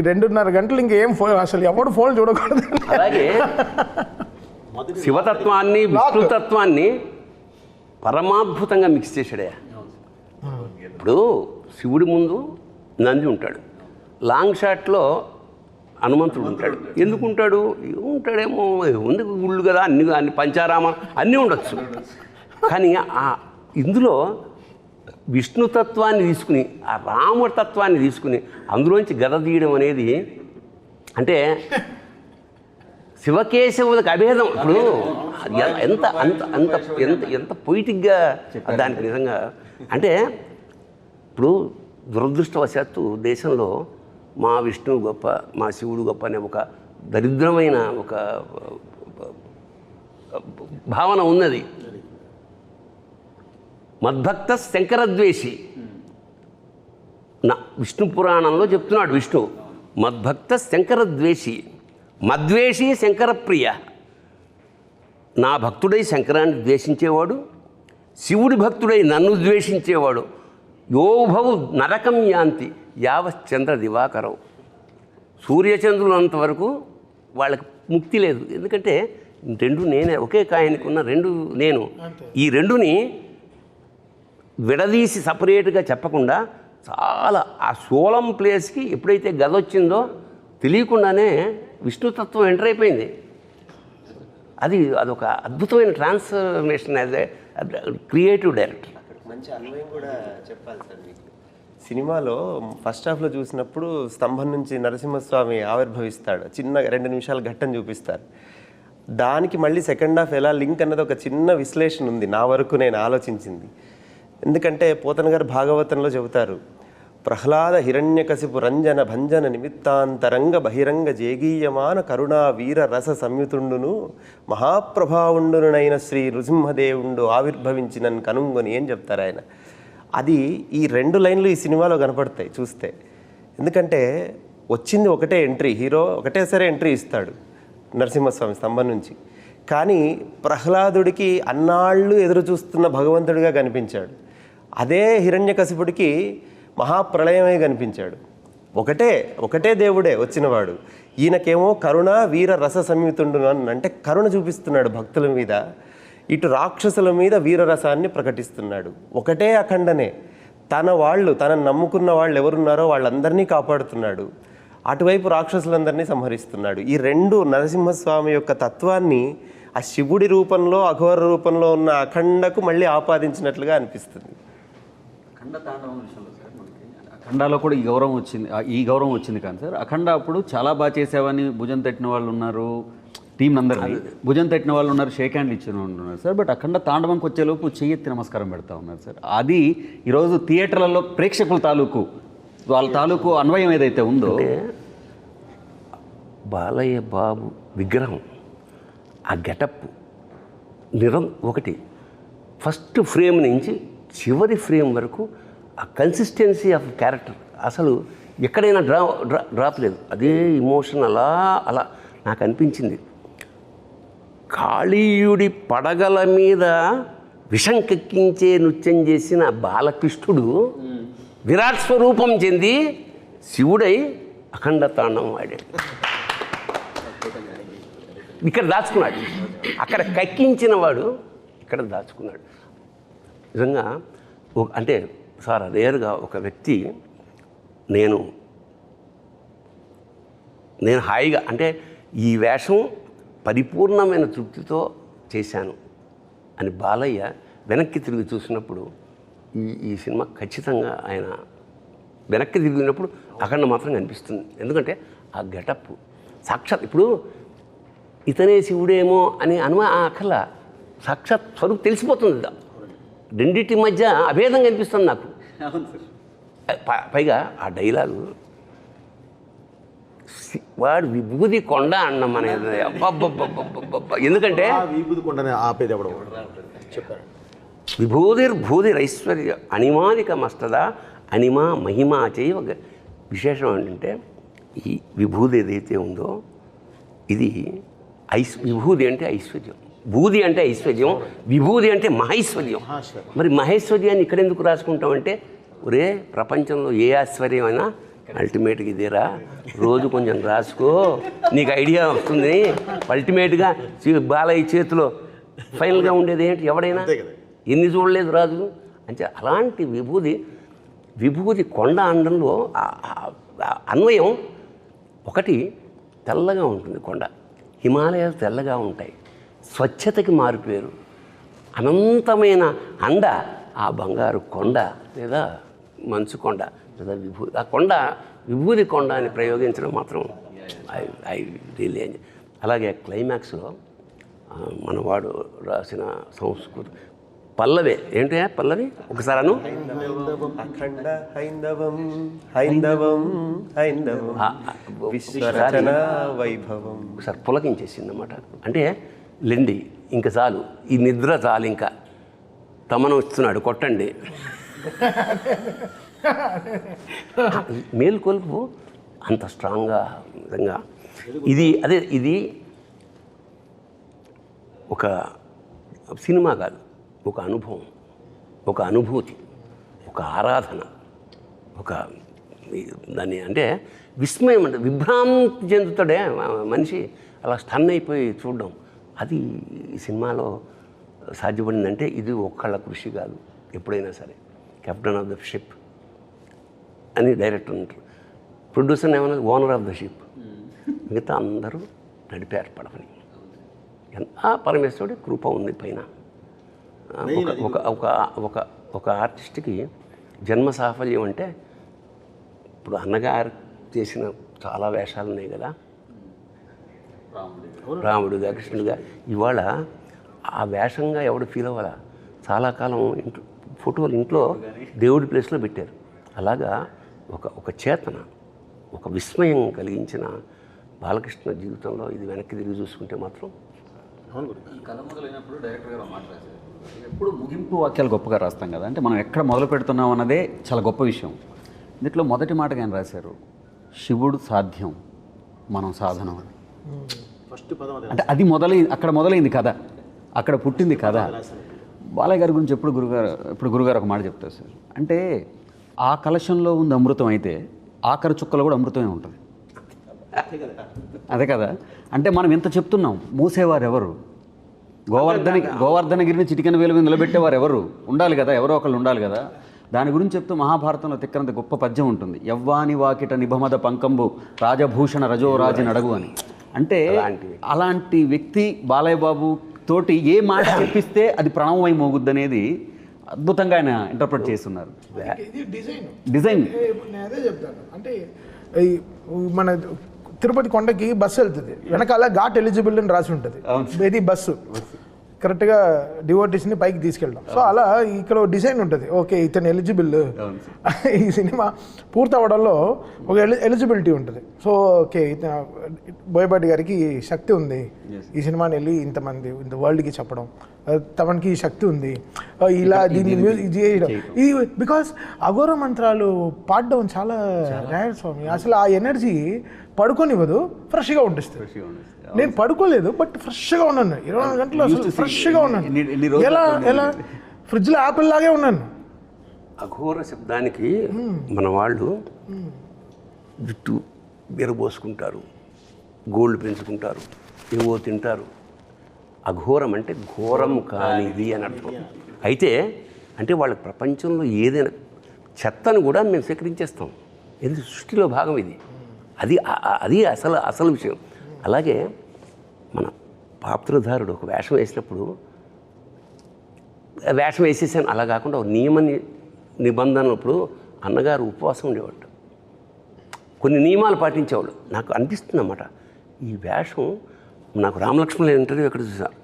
2.5 గంటలు ఇంకేం అసలు ఎవడు ఫోన్ చూడకూడదు. అలాగే శివతత్వాన్ని విష్ణుతత్వాన్ని పరమాద్భుతంగా మిక్స్ చేశాడే. ఇప్పుడు శివుడి ముందు నంది ఉంటాడు, లాంగ్ షాట్లో హనుమంతుడు ఉంటాడు. ఎందుకు ఉంటాడేమో ఉంది గుళ్ళు కదా, అన్ని పంచారామ అన్నీ ఉండొచ్చు. కానీ ఇందులో విష్ణుతత్వాన్ని తీసుకుని ఆ రామతత్వాన్ని తీసుకుని అందులోంచి గద తీయడం అనేది అంటే శివకేశవులకు అభేదం. ఇప్పుడు ఎంత అంత అంత ఎంత ఎంత పొయిటిక్గా దానికి నిజంగా అంటే ఇప్పుడు దురదృష్టవశాత్తు దేశంలో మా విష్ణువు గొప్ప, మా శివుడు గొప్ప అనే ఒక దరిద్రమైన ఒక భావన ఉన్నది. మద్భక్త శంకరద్వేషి నా విష్ణు పురాణంలో చెప్తున్నాడు విష్ణు, మద్భక్త శంకరద్వేషి, మద్వేషి శంకరప్రియ. నా భక్తుడై శంకరాన్ని ద్వేషించేవాడు, శివుడి భక్తుడై నన్ను ద్వేషించేవాడు, యోభవు నరకం యాంతి యావశ్చంద్ర దివాకరం. సూర్యచంద్రులంతవరకు వాళ్ళకి ముక్తి లేదు. ఎందుకంటే రెండు నేనే, ఒకే కాయనికి ఉన్న రెండు నేను. ఈ రెండుని విడదీసి సపరేట్గా చెప్పకుండా చాలా ఆ సోలం ప్లేస్కి ఎప్పుడైతే గద వచ్చిందో తెలియకుండానే విష్ణుతత్వం ఎంటర్ అయిపోయింది. అదొక అద్భుతమైన transformation as a creative director. మంచి అన్వయం కూడా చెప్పాలి సార్ మీకు. సినిమాలో ఫస్ట్ హాఫ్లో చూసినప్పుడు స్తంభం నుంచి నరసింహస్వామి ఆవిర్భవిస్తాడు, చిన్న 2 నిమిషాల ఘట్టం చూపిస్తారు. దానికి మళ్ళీ సెకండ్ హాఫ్ ఎలా లింక్ అన్నది ఒక చిన్న విశ్లేషణ ఉంది నా వరకు నేను ఆలోచించింది. ఎందుకంటే పోతన గారు భాగవతంలో చెబుతారు, ప్రహ్లాద హిరణ్యకశిపు రంజన భంజన నిమిత్తాంతరంగ బహిరంగ జేగీయమాన కరుణా వీర రస సంయుతుండును మహాప్రభావుండునైన శ్రీ నృసింహదేవుండు ఆవిర్భవించినని కనుంగొని ఏం చెప్తారు ఆయన. అది ఈ 2 లైన్లు ఈ సినిమాలో కనపడతాయి చూస్తే. ఎందుకంటే వచ్చింది ఒకటే ఎంట్రీ, హీరో ఒకటేసారి ఎంట్రీ ఇస్తాడు నరసింహస్వామి స్తంభం నుంచి. కానీ ప్రహ్లాదుడికి అన్నాళ్ళు ఎదురు చూస్తున్న భగవంతుడిగా కనిపించాడు. అదే హిరణ్యకశిపుడికి మహాప్రళయమే కనిపించాడు. ఒకటే దేవుడే వచ్చినవాడు. ఈయనకేమో కరుణ వీర రస సంయుతుండు అంటే కరుణ చూపిస్తున్నాడు భక్తుల మీద, ఇటు రాక్షసుల మీద వీరరసాన్ని ప్రకటిస్తున్నాడు. ఒకటే అఖండనే, తనను నమ్ముకున్న వాళ్ళు ఎవరున్నారో వాళ్ళందరినీ కాపాడుతున్నాడు, అటువైపు రాక్షసులందరినీ సంహరిస్తున్నాడు. ఈ 2 నరసింహస్వామి యొక్క తత్వాన్ని ఆ శివుడి రూపంలో అఘోర రూపంలో ఉన్న అఖండకు మళ్ళీ ఆపాదించినట్లుగా అనిపిస్తుంది. అఖండ తాండవం విషయంలో సార్ మనకి అఖండాలో కూడా ఈ గౌరవం వచ్చింది కానీ సార్, అఖండ అప్పుడు చాలా బాగా చేసావని భుజం తట్టిన వాళ్ళు ఉన్నారు, టీం అందరినీ భుజం తట్టిన వాళ్ళు ఉన్నారు, షేక్ హ్యాండ్లు ఇచ్చిన వాళ్ళు ఉన్నారు సార్. బట్ అఖండ తాండవంకి వచ్చేలోపు చెయ్యెత్తి నమస్కారం పెడతా ఉన్నారు సార్. అది ఈరోజు థియేటర్లలో ప్రేక్షకుల తాలూకు వాళ్ళ తాలూకు అన్వయం ఏదైతే ఉందో, బాలయ్య బాబు విగ్రహం ఆ గెటప్ ఒకటి ఫస్ట్ ఫ్రేమ్ నుంచి చివరి ఫ్రేమ్ వరకు ఆ కన్సిస్టెన్సీ ఆఫ్ క్యారెక్టర్ అసలు ఎక్కడైనా డ్రాప్ లేదు. అదే ఇమోషన్ అలా నాకు అనిపించింది. కాళీయుడి పడగల మీద విషం కెక్కించే నృత్యం చేసిన బాలకృష్ణుడు విరాట్ స్వరూపం చెంది శివుడై అఖండ తాండవం ఆడాడు. ఇక్కడ దాచుకున్నాడు, అక్కడ కక్కించిన వాడు ఇక్కడ దాచుకున్నాడు. నిజంగా అంటే సార్ రేరుగా ఒక వ్యక్తి నేను హాయిగా అంటే ఈ వేషం పరిపూర్ణమైన తృప్తితో చేశాను అని బాలయ్య వెనక్కి తిరిగి చూసినప్పుడు ఈ సినిమా ఖచ్చితంగా ఆయన వెనక్కి తిరిగినప్పుడు అఖండ మాత్రం కనిపిస్తుంది. ఎందుకంటే ఆ గెటప్ సాక్షాత్ ఇప్పుడు ఇతనే శివుడేమో అని అక్కల సాక్షాత్ స్వరూపు తెలిసిపోతుంది. రెండింటి మధ్య అభేదం కనిపిస్తుంది నాకు. పైగా ఆ డైలాగు వాడు విభూది కొండ అన్నం అనేది అబ్బబ్బబ్బబ్బబ్బ. ఎందుకంటే విభూది కొండనే ఆపేది ఎవడో చెప్పారు. విభూతిర్భూతిరైశ్వర్య అనిమానిక మస్తద అనిమా మహిమా చేయ ఒక విశేషం ఏంటంటే ఈ విభూది ఏదైతే ఉందో ఇది విభూది అంటే ఐశ్వర్యం, భూది అంటే ఐశ్వర్యం, విభూది అంటే మహైశ్వర్యం. మరి మహేశ్వర్యాన్ని ఇక్కడ ఎందుకు రాసుకుంటామంటే ఒరే ప్రపంచంలో ఏ ఐశ్వర్యమైనా అల్టిమేట్గా ఇదేరా, రోజు కొంచెం రాసుకో నీకు ఐడియా వస్తుంది. అల్టిమేట్గా బాలయ్య చేతిలో ఫైనల్గా ఉండేది ఏంటి, ఎవడైనా ఎన్ని చూడలేదు రాజు అంటే అలాంటి విభూది కొండ అండంలో అన్వయం. ఒకటి తెల్లగా ఉంటుంది కొండ, హిమాలయాలు తెల్లగా ఉంటాయి, స్వచ్ఛతకి మారిపోయారు. అనంతమైన అండ ఆ బంగారు కొండ లేదా మంచు కొండ లేదా విభూది, ఆ కొండ విభూది కొండ అని ప్రయోగించడం మాత్రం ఐ రియల్లీ ఎంజాయ్. అలాగే క్లైమాక్స్లో మనవాడు రాసిన సంస్కృతి పల్లవి ఏంటి పల్లవి ఒకసారి అను. అఖండ హైందవం హైందవం హైందవం విశ్వరచన వైభవం. ఒకసారి పులకించేసింది అన్నమాట. అంటే లెండి ఇంకా చాలు, ఈ నిద్ర చాలు, ఇంకా తమను వస్తున్నాడు కొట్టండి. మేల్కొల్పు అంత స్ట్రాంగ్గా నిజంగా ఇది ఒక సినిమా కాదు, ఒక అనుభవం, ఒక అనుభూతి, ఒక ఆరాధన, ఒక దాన్ని అంటే విస్మయం, అంటే విభ్రాంతి చెందుతాడే మనిషి, అలా స్టన్ అయిపోయి చూడడం. అది ఈ సినిమాలో సాధ్యపడిందంటే ఇది ఒక్కళ్ళ కృషి కాదు. ఎప్పుడైనా సరే కెప్టెన్ ఆఫ్ ద షిప్ అని డైరెక్టర్ ఉంటారు, ప్రొడ్యూసర్ ఏమన్నా ఓనర్ ఆఫ్ ద షిప్, మిగతా అందరూ నడిపారు పడవని. ఆ పరమేశ్వరుడి కృప ఉంది పైన. ఒక ఆర్టిస్ట్కి జన్మ సాఫల్యం అంటే ఇప్పుడు అన్నగారు చేసిన చాలా వేషాలు ఉన్నాయి కదా, రాముడుగా కృష్ణుడిగా. ఇవాళ ఆ వేషంగా ఎవడు ఫీల్ అవ్వాలా, చాలా కాలం ఇంట్లో ఫోటోలు ఇంట్లో దేవుడి ప్లేస్లో పెట్టారు. అలాగా ఒక చేతన, ఒక విస్మయం కలిగించిన బాలకృష్ణ జీవితంలో ఇది వెనక్కి తిరిగి చూసుకుంటే మాత్రం. కథ మొదలైనప్పుడు డైరెక్టర్ గారు మాట్లాడారు, ఎప్పుడు ముగింపు వాక్యాలు గొప్పగా రాస్తాం కదా, అంటే మనం ఎక్కడ మొదలు పెడుతున్నాం అన్నదే చాలా గొప్ప విషయం. దీంట్లో మొదటి మాటగా ఆయన రాశారు, శివుడు సాధ్యం మనం సాధనం అని. ఫస్ట్ పదం అంటే అది అక్కడ మొదలైంది కథ, అక్కడ పుట్టింది కథ. బాలయ్య గారి గురించి ఎప్పుడు గురుగారు ఒక మాట చెప్తారు సార్, అంటే ఆ కలశంలో ఉంది అమృతం అయితే ఆఖరి చుక్కలో కూడా అమృతమే ఉంటుంది. అదే కదా, అంటే మనం ఎంత చెప్తున్నాం, మూసేవారు ఎవరు, గోవర్ధనగిరిని చిటికెన వేలు మీద నిలబెట్టేవారు ఎవరు ఉండాలి కదా, ఎవరో ఒకళ్ళు ఉండాలి కదా. దాని గురించి చెప్తూ మహాభారతంలో తిక్కనంత గొప్ప పద్యం ఉంటుంది, యవ్వాని వాకిట నిభమద పంకంబు రాజభూషణ రజోరాజి నడగు అని. అంటే అలాంటి వ్యక్తి బాలయ్య బాబు తోటి ఏ మాట చెప్పిస్తే అది ప్రాణమై మోగుద్ది అనేది అద్భుతంగా ఆయన ఇంటర్ప్రిట్ చేస్తున్నారు. ఇది డిజైన్ నేను అదే చెప్తాను. అంటే ఈ మన తిరుపతి కొండకి బస్సు వెళ్తుంది, వెనకాల ఘాట్ ఎలిజిబుల్ అని రాసి ఉంటుంది. ఇది బస్సు కరెక్ట్గా డివోటీస్ని పైకి తీసుకెళ్ళడం. సో అలా ఇక్కడ డిజైన్ ఉంటుంది. ఓకే, ఇతను ఎలిజిబుల్. ఈ సినిమా పూర్తవడంలో ఒక ఎలిజిబిలిటీ ఉంటుంది. సో ఓకే, బోయపాటి గారికి శక్తి ఉంది ఈ సినిమాని వెళ్ళి ఇంతమంది ఇంత వరల్డ్కి చెప్పడం, తమకి శక్తి ఉంది ఇలా దీన్ని మ్యూజిక్ చేయడం. ఇది బికాస్ అఘోర మంత్రాలు పాడడం చాలా రేర్ స్వామి. అసలు ఆ ఎనర్జీ పడుకోనివ్వదు, ఫ్రెష్గా ఉంటుంది. నేను పడుకోలేదు, బట్ ఫ్రెష్గా ఉన్నాను 24 గంటలు. అసలు ఫ్రెష్గా ఉన్నాను. ఎలా ఫ్రిడ్జ్లో యాపిల్ లాగే ఉన్నాను. అఘోర శబ్దానికి మన వాళ్ళు జుట్టు బెరబోసుకుంటారు, గోల్డ్ పెంచుకుంటారు, ఏవో తింటారు. అఘోరం అంటే ఘోరం కానిది అని అర్థం. అయితే అంటే వాళ్ళ ప్రపంచంలో ఏదైనా చెత్తను కూడా మేము స్వీకరించేస్తాం. ఇది సృష్టిలో భాగం. ఇది అది అసలు విషయం. అలాగే మన పాత్రధారుడు ఒక వేషం వేసినప్పుడు వేషం వేసేసాను అలా కాకుండా ఒక నిబంధనప్పుడు అన్నగారు ఉపవాసం ఉండేవాడు, కొన్ని నియమాలు పాటించేవాడు. నాకు అనిపిస్తుంది అన్నమాట, ఈ వేషం నాకు రామలక్ష్మణుల ఇంటర్వ్యూ ఎక్కడ చూసాను,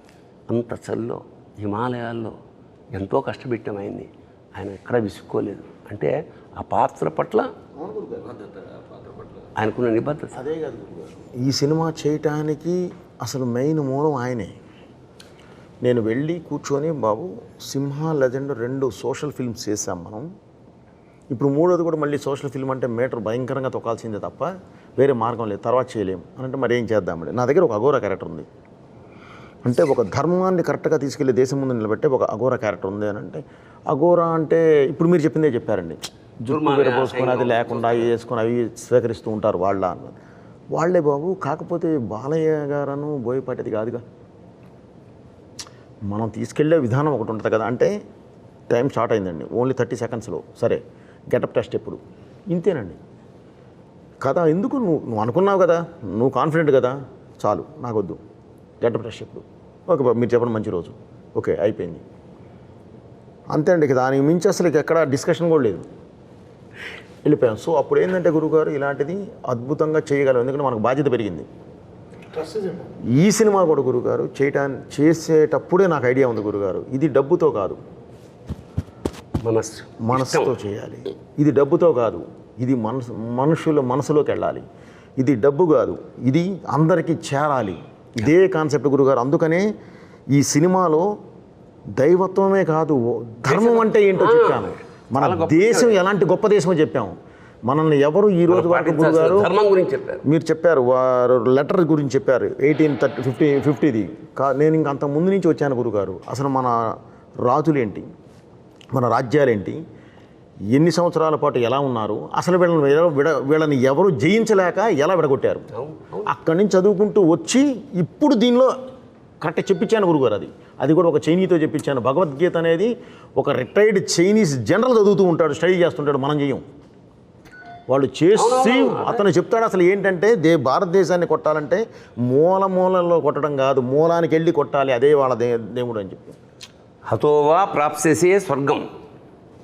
అంత చల్లో హిమాలయాల్లో ఎంతో కష్టపెట్టాం ఆయన్ని, ఆయన ఎక్కడా విసుక్కోలేదు. అంటే ఆ పాత్ర పట్ల ఆయనకున్న నిబద్ధత. అదే కాదు, ఈ సినిమా చేయటానికి అసలు మెయిన్ మూలం ఆయనే. నేను వెళ్ళి కూర్చొని బాబు సింహ లెజెండ్ 2 సోషల్ ఫిల్మ్స్ చేసాం మనం, ఇప్పుడు 3వది కూడా మళ్ళీ సోషల్ ఫిల్మ్ అంటే మీటర్ భయంకరంగా తొక్కాల్సిందే తప్ప వేరే మార్గం లేదు, తర్వాత చేయలేము అని అంటే మరి ఏం చేద్దామండి. నా దగ్గర ఒక అఘోర క్యారెక్టర్ ఉంది అంటే ఒక ధర్మాన్ని కరెక్ట్గా తీసుకెళ్ళి దేశం ముందు నిలబెట్టే ఒక అఘోర క్యారెక్టర్ ఉంది అని అంటే, అఘోర అంటే ఇప్పుడు మీరు చెప్పిందే చెప్పారండి, జుట్టు విరబోసుకొని అది లేకుండా అవి వేసుకొని అవి స్వీకరిస్తూ ఉంటారు వాళ్ళే బాబు. కాకపోతే బాలయ్య గారను బోయపాటిది కాదుగా, మనం తీసుకెళ్లే విధానం ఒకటి ఉంటుంది కదా. అంటే టైం స్టార్ట్ అయిందండి, ఓన్లీ 30 సెకండ్స్లో సరే గెటప్ టెస్ట్ ఎప్పుడు ఇంతేనండి కదా. ఎందుకు నువ్వు అనుకున్నావు కదా, నువ్వు కాన్ఫిడెంట్ కదా, చాలు నాకొద్దు గెటప్ టెస్ట్ ఎప్పుడు, ఓకే బాబు మీరు చెప్పండి మంచి రోజు, ఓకే అయిపోయింది అంతే అండి. దానికి మించి అసలు ఎక్కడ డిస్కషన్ కూడా లేదు, వెళ్ళిపోయాం. సో అప్పుడు ఏంటంటే గురువుగారు ఇలాంటిది అద్భుతంగా చేయగలం, ఎందుకంటే మనకు బాధ్యత పెరిగింది. ఈ సినిమా కూడా గురుగారు చేసేటప్పుడే నాకు ఐడియా ఉంది గురుగారు, ఇది డబ్బుతో కాదు మనసుతో చేయాలి, ఇది డబ్బుతో కాదు, ఇది మనుషుల మనసులోకి వెళ్ళాలి, ఇది డబ్బు కాదు, ఇది అందరికీ చేరాలి, ఇదే కాన్సెప్ట్ గురుగారు. అందుకనే ఈ సినిమాలో దైవత్వమే కాదు ధర్మం అంటే ఏంటో చెప్పాను, మన దేశం ఎలాంటి గొప్ప దేశమో చెప్పాము. మనల్ని ఎవరు ఈ రోజు వరకు గురుగారు మీరు చెప్పారు, వారు లెటర్ గురించి చెప్పారు 1850ది. నేను ఇంక అంత ముందు నుంచి వచ్చాను గురుగారు. అసలు మన రాజులేంటి, మన రాజ్యాలేంటి, ఎన్ని సంవత్సరాల పాటు ఎలా ఉన్నారు, అసలు వీళ్ళని ఎవరు జయించలేక ఎలా విడగొట్టారు, అక్కడి నుంచి చదువుకుంటూ వచ్చి ఇప్పుడు దీనిలో కరెక్ట్ చెప్పించాను గురుగారు. అది కూడా ఒక చైనీతో చెప్పించాను. భగవద్గీత అనేది ఒక రిటైర్డ్ చైనీస్ జనరల్ చదువుతూ ఉంటాడు, స్టడీ చేస్తుంటాడు, మనం చెయ్యం. వాళ్ళు చేసి అతను చెప్తాడు అసలు ఏంటంటే భారతదేశాన్ని కొట్టాలంటే మూలలో కొట్టడం కాదు, మూలానికి వెళ్ళి కొట్టాలి, అదే వాళ్ళ దేవుడు అని చెప్పి. హతోవా ప్రాప్సేసే స్వర్గం,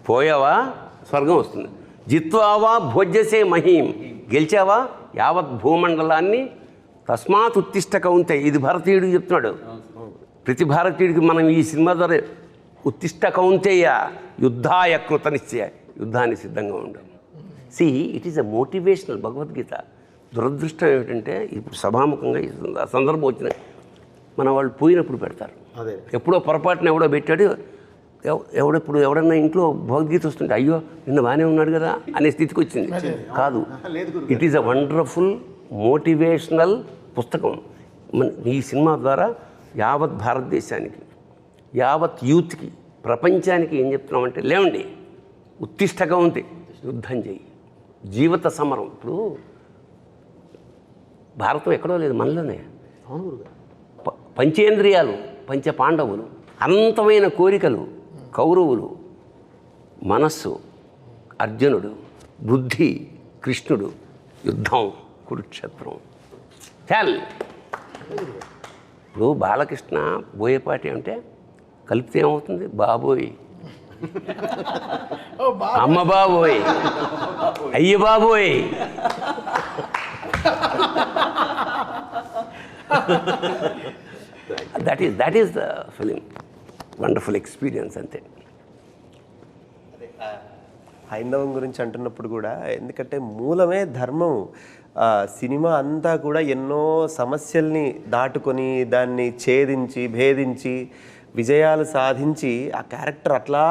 పోయావా స్వర్గం వస్తుంది. జిత్వావా భోజ్యసే మహీం, గెలిచావా యావత్ భూమండలాన్ని, తస్మాత్ ఉత్తిష్ట కౌంతే. ఇది భారతీయుడికి చెప్తున్నాడు. ప్రతి భారతీయుడికి మనం ఈ సినిమా ద్వారా ఉత్తిష్ట కౌంతేయ యుద్ధాయ కృత నిశ్చయ, యుద్ధాన్ని సిద్ధంగా ఉండడం. See it is a motivational Bhagavad Gita. దురదృష్టం ఏమిటంటే ఇప్పుడు సభాముఖంగా ఆ సందర్భం వచ్చిన మన వాళ్ళు పోయినప్పుడు పెడతారు. ఎప్పుడో పొరపాటున ఎవడో పెట్టాడు, ఎవడన్నా ఇంట్లో భగవద్గీత వస్తుంటే అయ్యో నిన్న బాగానే ఉన్నాడు కదా అనే స్థితికి వచ్చింది. కాదు, it is a wonderful motivational పుస్తకం. ఈ సినిమా ద్వారా యావత్ భారతదేశానికి, యావత్ యూత్కి, ప్రపంచానికి ఏం చెప్తున్నామంటే లేవండి, ఉత్తిష్టగా ఉంది, యుద్ధం చేయి, జీవిత సమరం. ఇప్పుడు భారతం ఎక్కడో లేదు, మనలోనే. పంచేంద్రియాలు, పంచ పాండవులు, అనంతమైన కోరికలు, కౌరవులు, మనస్సు, అర్జునుడు, బుద్ధి, కృష్ణుడు, యుద్ధం, కురుక్షేత్రం. చాల్. ఇప్పుడు బాలకృష్ణ బోయపాటి అంటే కలిపితే ఏమవుతుంది, బాబోయ్ ఓ బా అమ్మ బాబోయ్, అయ్య బాబోయ్. That is the film. Wonderful experience అంతే. హైందవం గురించి అంటున్నప్పుడు కూడా, ఎందుకంటే మూలమే ధర్మం. సినిమా అంతా కూడా ఎన్నో సమస్యల్ని దాటుకొని దాన్ని ఛేదించి భేదించి విజయాలు సాధించి ఆ క్యారెక్టర్ అట్లా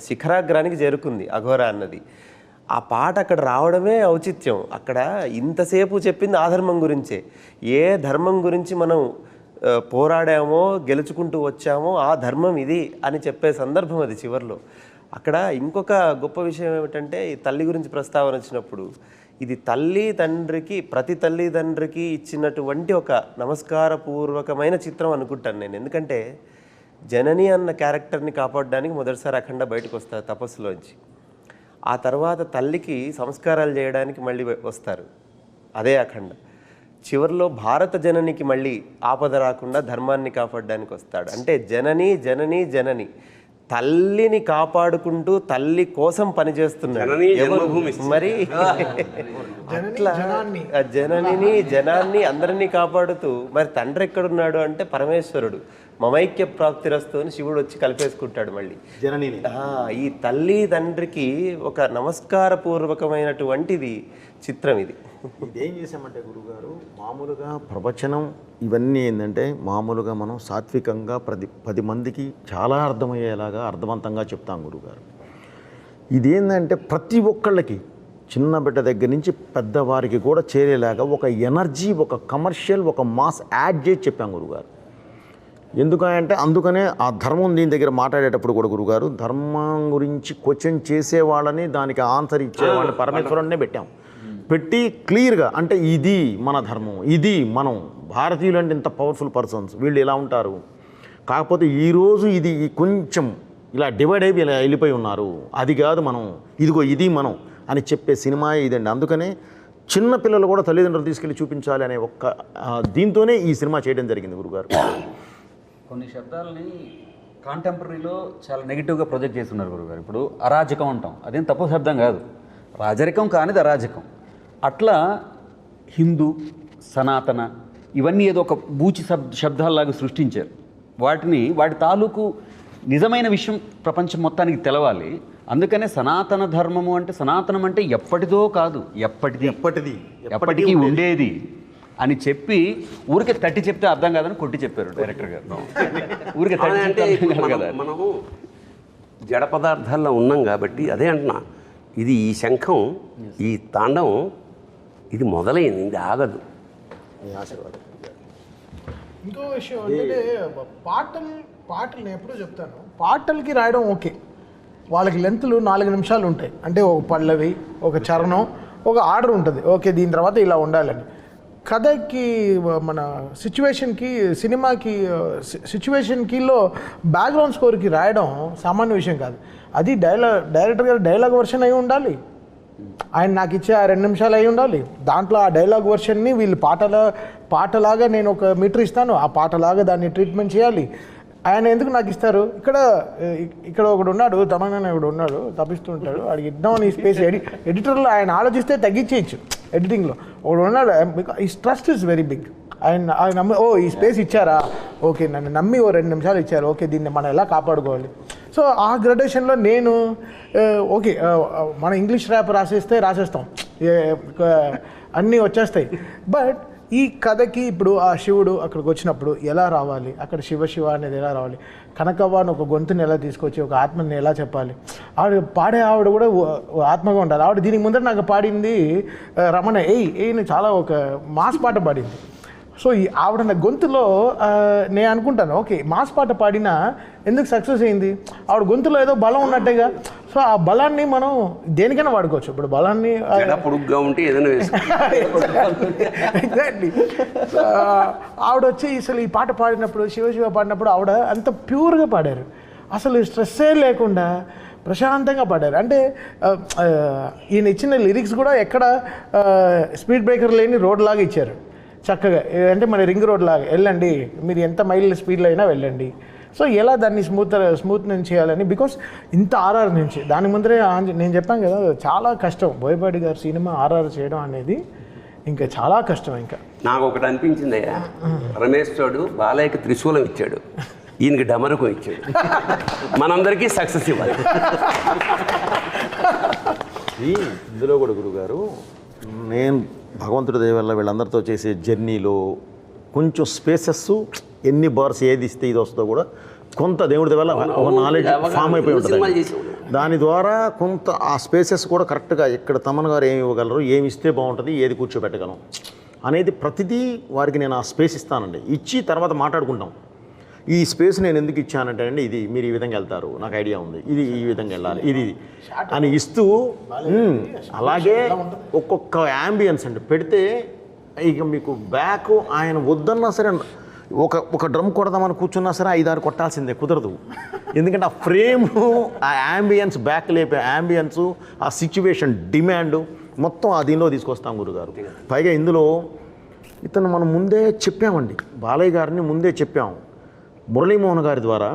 శిఖరాగ్రానికి చేరుకుంది అఘోర అన్నది. ఆ పాట అక్కడ రావడమే ఔచిత్యం. అక్కడ ఇంతసేపు చెప్పింది ఆ ధర్మం గురించే. ఏ ధర్మం గురించి మనం పోరాడామో గెలుచుకుంటూ వచ్చామో ఆ ధర్మం ఇది అని చెప్పే సందర్భం అది చివరిలో. అక్కడ ఇంకొక గొప్ప విషయం ఏమిటంటే, ఈ తల్లి గురించి ప్రస్తావన వచ్చినప్పుడు, ఇది తల్లి తండ్రికి, ప్రతి తల్లి తండ్రికి ఇచ్చినటువంటి ఒక నమస్కారపూర్వకమైన చిత్రం అనుకుంటాను నేను. ఎందుకంటే జనని అన్న క్యారెక్టర్ని కాపాడడానికి మొదటిసారి అఖండ బయటకు వస్తారు తపస్సులోంచి. ఆ తర్వాత తల్లికి సంస్కారాలు చేయడానికి మళ్ళీ వస్తారు, అదే అఖండ. చివరిలో భారత జననికి మళ్ళీ ఆపద రాకుండా ధర్మాన్ని కాపాడడానికి వస్తాడు. అంటే జనని జనని జనని, తల్లిని కాపాడుకుంటూ తల్లి కోసం పనిచేస్తున్నాడు. మరి అట్లా జననిని జనాన్ని అందరినీ కాపాడుతూ, మరి తండ్రి ఎక్కడున్నాడు అంటే పరమేశ్వరుడు. మమైక్య ప్రాప్తిరస్తు అని శివుడు వచ్చి కలిపేసుకుంటాడు మళ్ళీ జననిని. ఈ తల్లి తండ్రికి ఒక నమస్కారపూర్వకమైనటువంటిది చిత్రం ఇది. ఇదేం చేసామంటే గురుగారు, మామూలుగా ప్రవచనం ఇవన్నీ ఏంటంటే మామూలుగా మనం సాత్వికంగా 10 మందికి చాలా అర్థమయ్యేలాగా అర్థవంతంగా చెప్తాం గురుగారు. ఇదేంటంటే ప్రతి ఒక్కళ్ళకి, చిన్న బిడ్డ దగ్గర నుంచి పెద్దవారికి కూడా చేరేలాగా ఒక ఎనర్జీ, ఒక కమర్షియల్, ఒక మాస్ యాడ్ చేసి చెప్పాం గురుగారు. ఎందుకంటే అందుకనే ఆ ధర్మం దీని దగ్గర మాట్లాడేటప్పుడు కూడా గురుగారు, ధర్మం గురించి క్వశ్చన్ చేసేవాళ్ళని, దానికి ఆన్సర్ ఇచ్చేవాళ్ళని పరమేశ్వరుడినే పెట్టాం. పెట్టి క్లియర్గా, అంటే ఇది మన ధర్మం, ఇది మనం భారతీయులు అంటే ఇంత పవర్ఫుల్ పర్సన్స్, వీళ్ళు ఇలా ఉంటారు, కాకపోతే ఈరోజు ఇది కొంచెం ఇలా డివైడ్ అయిపోయి ఇలా వెళ్ళిపోయి ఉన్నారు, అది కాదు మనం, ఇదిగో ఇది మనం అని చెప్పే సినిమా ఇదండి. అందుకనే చిన్న పిల్లలు కూడా తల్లిదండ్రులు తీసుకెళ్ళి చూపించాలి అనే ఒక్క దీంతోనే ఈ సినిమా చేయడం జరిగింది గురుగారు. కొన్ని శబ్దాలని కాంటెంపరీలో చాలా నెగిటివ్గా ప్రొజెక్ట్ చేస్తున్నారు గురుగారు. ఇప్పుడు అరాజకం అంటాం, అదేం తప్పు శబ్దం కాదు, రాజరికం కానిది అరాజకం. అట్లా హిందూ, సనాతన ఇవన్నీ ఏదో ఒక బూచి శబ్దాల్లాగా సృష్టించారు. వాటి తాలూకు నిజమైన విషయం ప్రపంచం మొత్తానికి తెలవాలి. అందుకనే సనాతన ధర్మము అంటే, సనాతనం అంటే ఎప్పటిదో కాదు, ఎప్పటికీ ఉండేది అని చెప్పి ఊరికే తట్టి చెప్తే అర్థం కాదని కొట్టి చెప్పారు డైరెక్టర్ గారు. ఊరికే అంటే మనము జడ పదార్థాల్లో ఉన్నాం కాబట్టి అదే అంటున్నా, ఇది ఈ శంఖం, ఈ తాండవం ఇది మొదలైంది, ఇది ఆగదు. ఇంకో విషయం అంటే పాటలు నేను ఎప్పుడూ చెప్తాను, పాటలకి రాయడం ఓకే, వాళ్ళకి లెంత్లు 4 నిమిషాలు ఉంటాయి. అంటే ఒక పల్లవి, ఒక చరణం, ఒక ఆర్డర్ ఉంటుంది, ఓకే దీని తర్వాత ఇలా ఉండాలని. కథకి, మన సిచ్యువేషన్కి, సినిమాకి సిచ్యువేషన్కిలో బ్యాక్గ్రౌండ్ స్కోర్కి రాయడం సామాన్య విషయం కాదు. అది డైరెక్టర్ గారు డైలాగ్ వర్షన్ అయి ఉండాలి, ఆయన నాకు ఇచ్చే ఆ 2 నిమిషాలు అయి ఉండాలి. దాంట్లో ఆ డైలాగ్ వర్షన్ని వీళ్ళు పాటలాగా నేను ఒక మీటర్ ఇస్తాను, ఆ పాటలాగా దాన్ని ట్రీట్మెంట్ చేయాలి. ఆయన ఎందుకు నాకు ఇస్తారు? ఇక్కడ ఒకడు ఉన్నాడు, తమన్నా ఒకడు ఉన్నాడు, తప్పిస్తూ ఉంటాడు, వాడికి ఇద్దామని ఈ స్పేస్ ఎడిటర్లో ఆయన ఆలోచిస్తే తగ్గించేయచ్చు. ఎడిటింగ్లో ఒకడు ఉన్నాడు, ఈ ట్రస్ట్ ఇస్ వెరీ బిగ్. ఆయన నమ్మి, ఈ స్పేస్ ఇచ్చారా, ఓకే నన్ను నమ్మి 2 నిమిషాలు ఇచ్చారు, ఓకే దీన్ని మనం ఎలా కాపాడుకోవాలి. సో ఆ గ్రాడ్యుయేషన్లో నేను ఓకే మన ఇంగ్లీష్ ర్యాప్ రాసేస్తాం, అన్నీ వచ్చేస్తాయి. బట్ ఈ కథకి ఇప్పుడు ఆ శివుడు అక్కడికి వచ్చినప్పుడు ఎలా రావాలి, అక్కడ శివ అనేది ఎలా రావాలి, కనకవ్వ అని ఒక గొంతుని ఎలా తీసుకొచ్చి ఒక ఆత్మని ఎలా చెప్పాలి, పాడే ఆవిడ కూడా ఆత్మగా ఉండాలి. ఆవిడ దీనికి ముందర నాకు పాడింది రమణ ఏయ్ చాలా ఒక మాస్ పాట పాడింది. సో ఈ ఆవిడ నా గొంతులో నేను అనుకుంటాను, ఓకే మాస్ పాట పాడినా ఎందుకు సక్సెస్ అయింది, ఆవిడ గొంతులో ఏదో బలం ఉన్నట్టేగా. సో ఆ బలాన్ని మనం దేనికైనా వాడుకోవచ్చు. ఇప్పుడు బలాన్ని పొడుగ్గా ఉంటే ఏదైనా ఎగ్జాక్ట్లీ. ఆవిడ వచ్చి అసలు ఈ పాట పాడినప్పుడు, శివ పాడినప్పుడు ఆవిడ అంత ప్యూర్గా పాడారు, అసలు స్ట్రెస్సే లేకుండా ప్రశాంతంగా పాడారు. అంటే ఈయన ఇచ్చిన లిరిక్స్ కూడా ఎక్కడ స్పీడ్ బ్రేకర్ లేని రోడ్ లాగా ఇచ్చారు చక్కగా. అంటే మన రింగ్ రోడ్ లాగా వెళ్ళండి, మీరు ఎంత మైల్ స్పీడ్లో అయినా వెళ్ళండి, సో ఎలా దాన్ని స్మూత్నెస్ చేయాలని, బికాస్ ఇంత ఆర్ఆర్ నుంచి దాని ముందరే నేను చెప్పాను కదా చాలా కష్టం బోయపాటి గారి సినిమా ఆర్ఆర్ చేయడం అనేది ఇంకా చాలా కష్టం. ఇంకా నాకు ఒకటి అనిపించిందయ్యా, రమేశ్వరుడు బాలయ్యకి త్రిశూలం ఇచ్చాడు, ఈయనకి డమరుకం ఇచ్చాడు. మనందరికీ సక్సెస్ ఇవ్వాలి. ఇందులో కూడా గురుగారు నేను భగవంతుడి దయ వల్ల వీళ్ళందరితో చేసే జర్నీలో కొంచెం స్పేసెస్ ఎన్ని బార్స్ ఏది ఇస్తే ఇది వస్తుందో కూడా కొంత దేవుడి వల్ల ఒక నాలెడ్జ్ ఫామ్ అయిపోయి ఉంటుంది. దాని ద్వారా కొంత ఆ స్పేసెస్ కూడా కరెక్ట్గా ఇక్కడ తమన్ గారు ఏమి ఇవ్వగలరు, ఏమి ఇస్తే బాగుంటుంది, ఏది కూర్చోబెట్టగలం అనేది ప్రతిదీ వారికి నేను ఆ స్పేస్ ఇస్తానండి. ఇచ్చి తర్వాత మాట్లాడుకుంటాం. ఈ స్పేస్ నేను ఎందుకు ఇచ్చానంటే అండి, ఇది మీరు ఈ విధంగా వెళ్తారు, నాకు ఐడియా ఉంది, ఇది ఈ విధంగా వెళ్ళాలి, ఇది అని ఇస్తూ అలాగే ఒక్కొక్క యాంబియన్స్ అండి పెడితే ఇక మీకు బ్యాక్ ఆయన వద్దన్నా సరే ఒక డ్రమ్ కొడదామని కూర్చున్నా సరే 5-6 కొట్టాల్సిందే, కుదరదు. ఎందుకంటే ఆ ఫ్రేమ్, ఆ యాంబియన్స్, బ్యాక్ లేపే యాంబియన్స్, ఆ సిచ్యువేషన్ డిమాండ్ మొత్తం ఆ దీనిలో తీసుకొస్తాం గురుగారు. పైగా ఇందులో ఇతను మనం ముందే చెప్పామండి, బాలయ్య గారిని ముందే చెప్పాము. మురళీమోహన్ గారి ద్వారా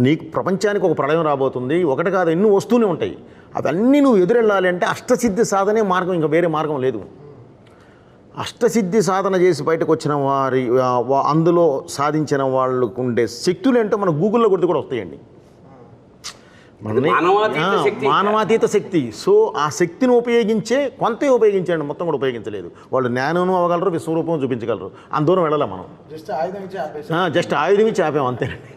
నీకు ప్రపంచానికి ఒక ప్రళయం రాబోతుంది, ఒకటి కాదు ఎన్నో వస్తూనే ఉంటాయి, అవన్నీ నువ్వు ఎదురెళ్ళాలి అంటే అష్టసిద్ధి సాధనే మార్గం, ఇంకా వేరే మార్గం లేదు. అష్టసిద్ధి సాధన చేసి బయటకు వచ్చిన వారి అందులో సాధించిన వాళ్ళకు ఉండే శక్తులు ఏంటో మన గూగుల్లో కొడితే కూడా వస్తాయండి. మానవాతీత శక్తి. సో ఆ శక్తిని ఉపయోగించే కొంతే ఉపయోగించండి, మొత్తం కూడా ఉపయోగించలేదు. వాళ్ళు జ్ఞానం అవ్వగలరు, విశ్వరూపం చూపించగలరు, అంత దూరం వెళ్ళాలి మనం. జస్ట్ ఆయుధం ఇచ్చి ఆపాం అంతేనండి.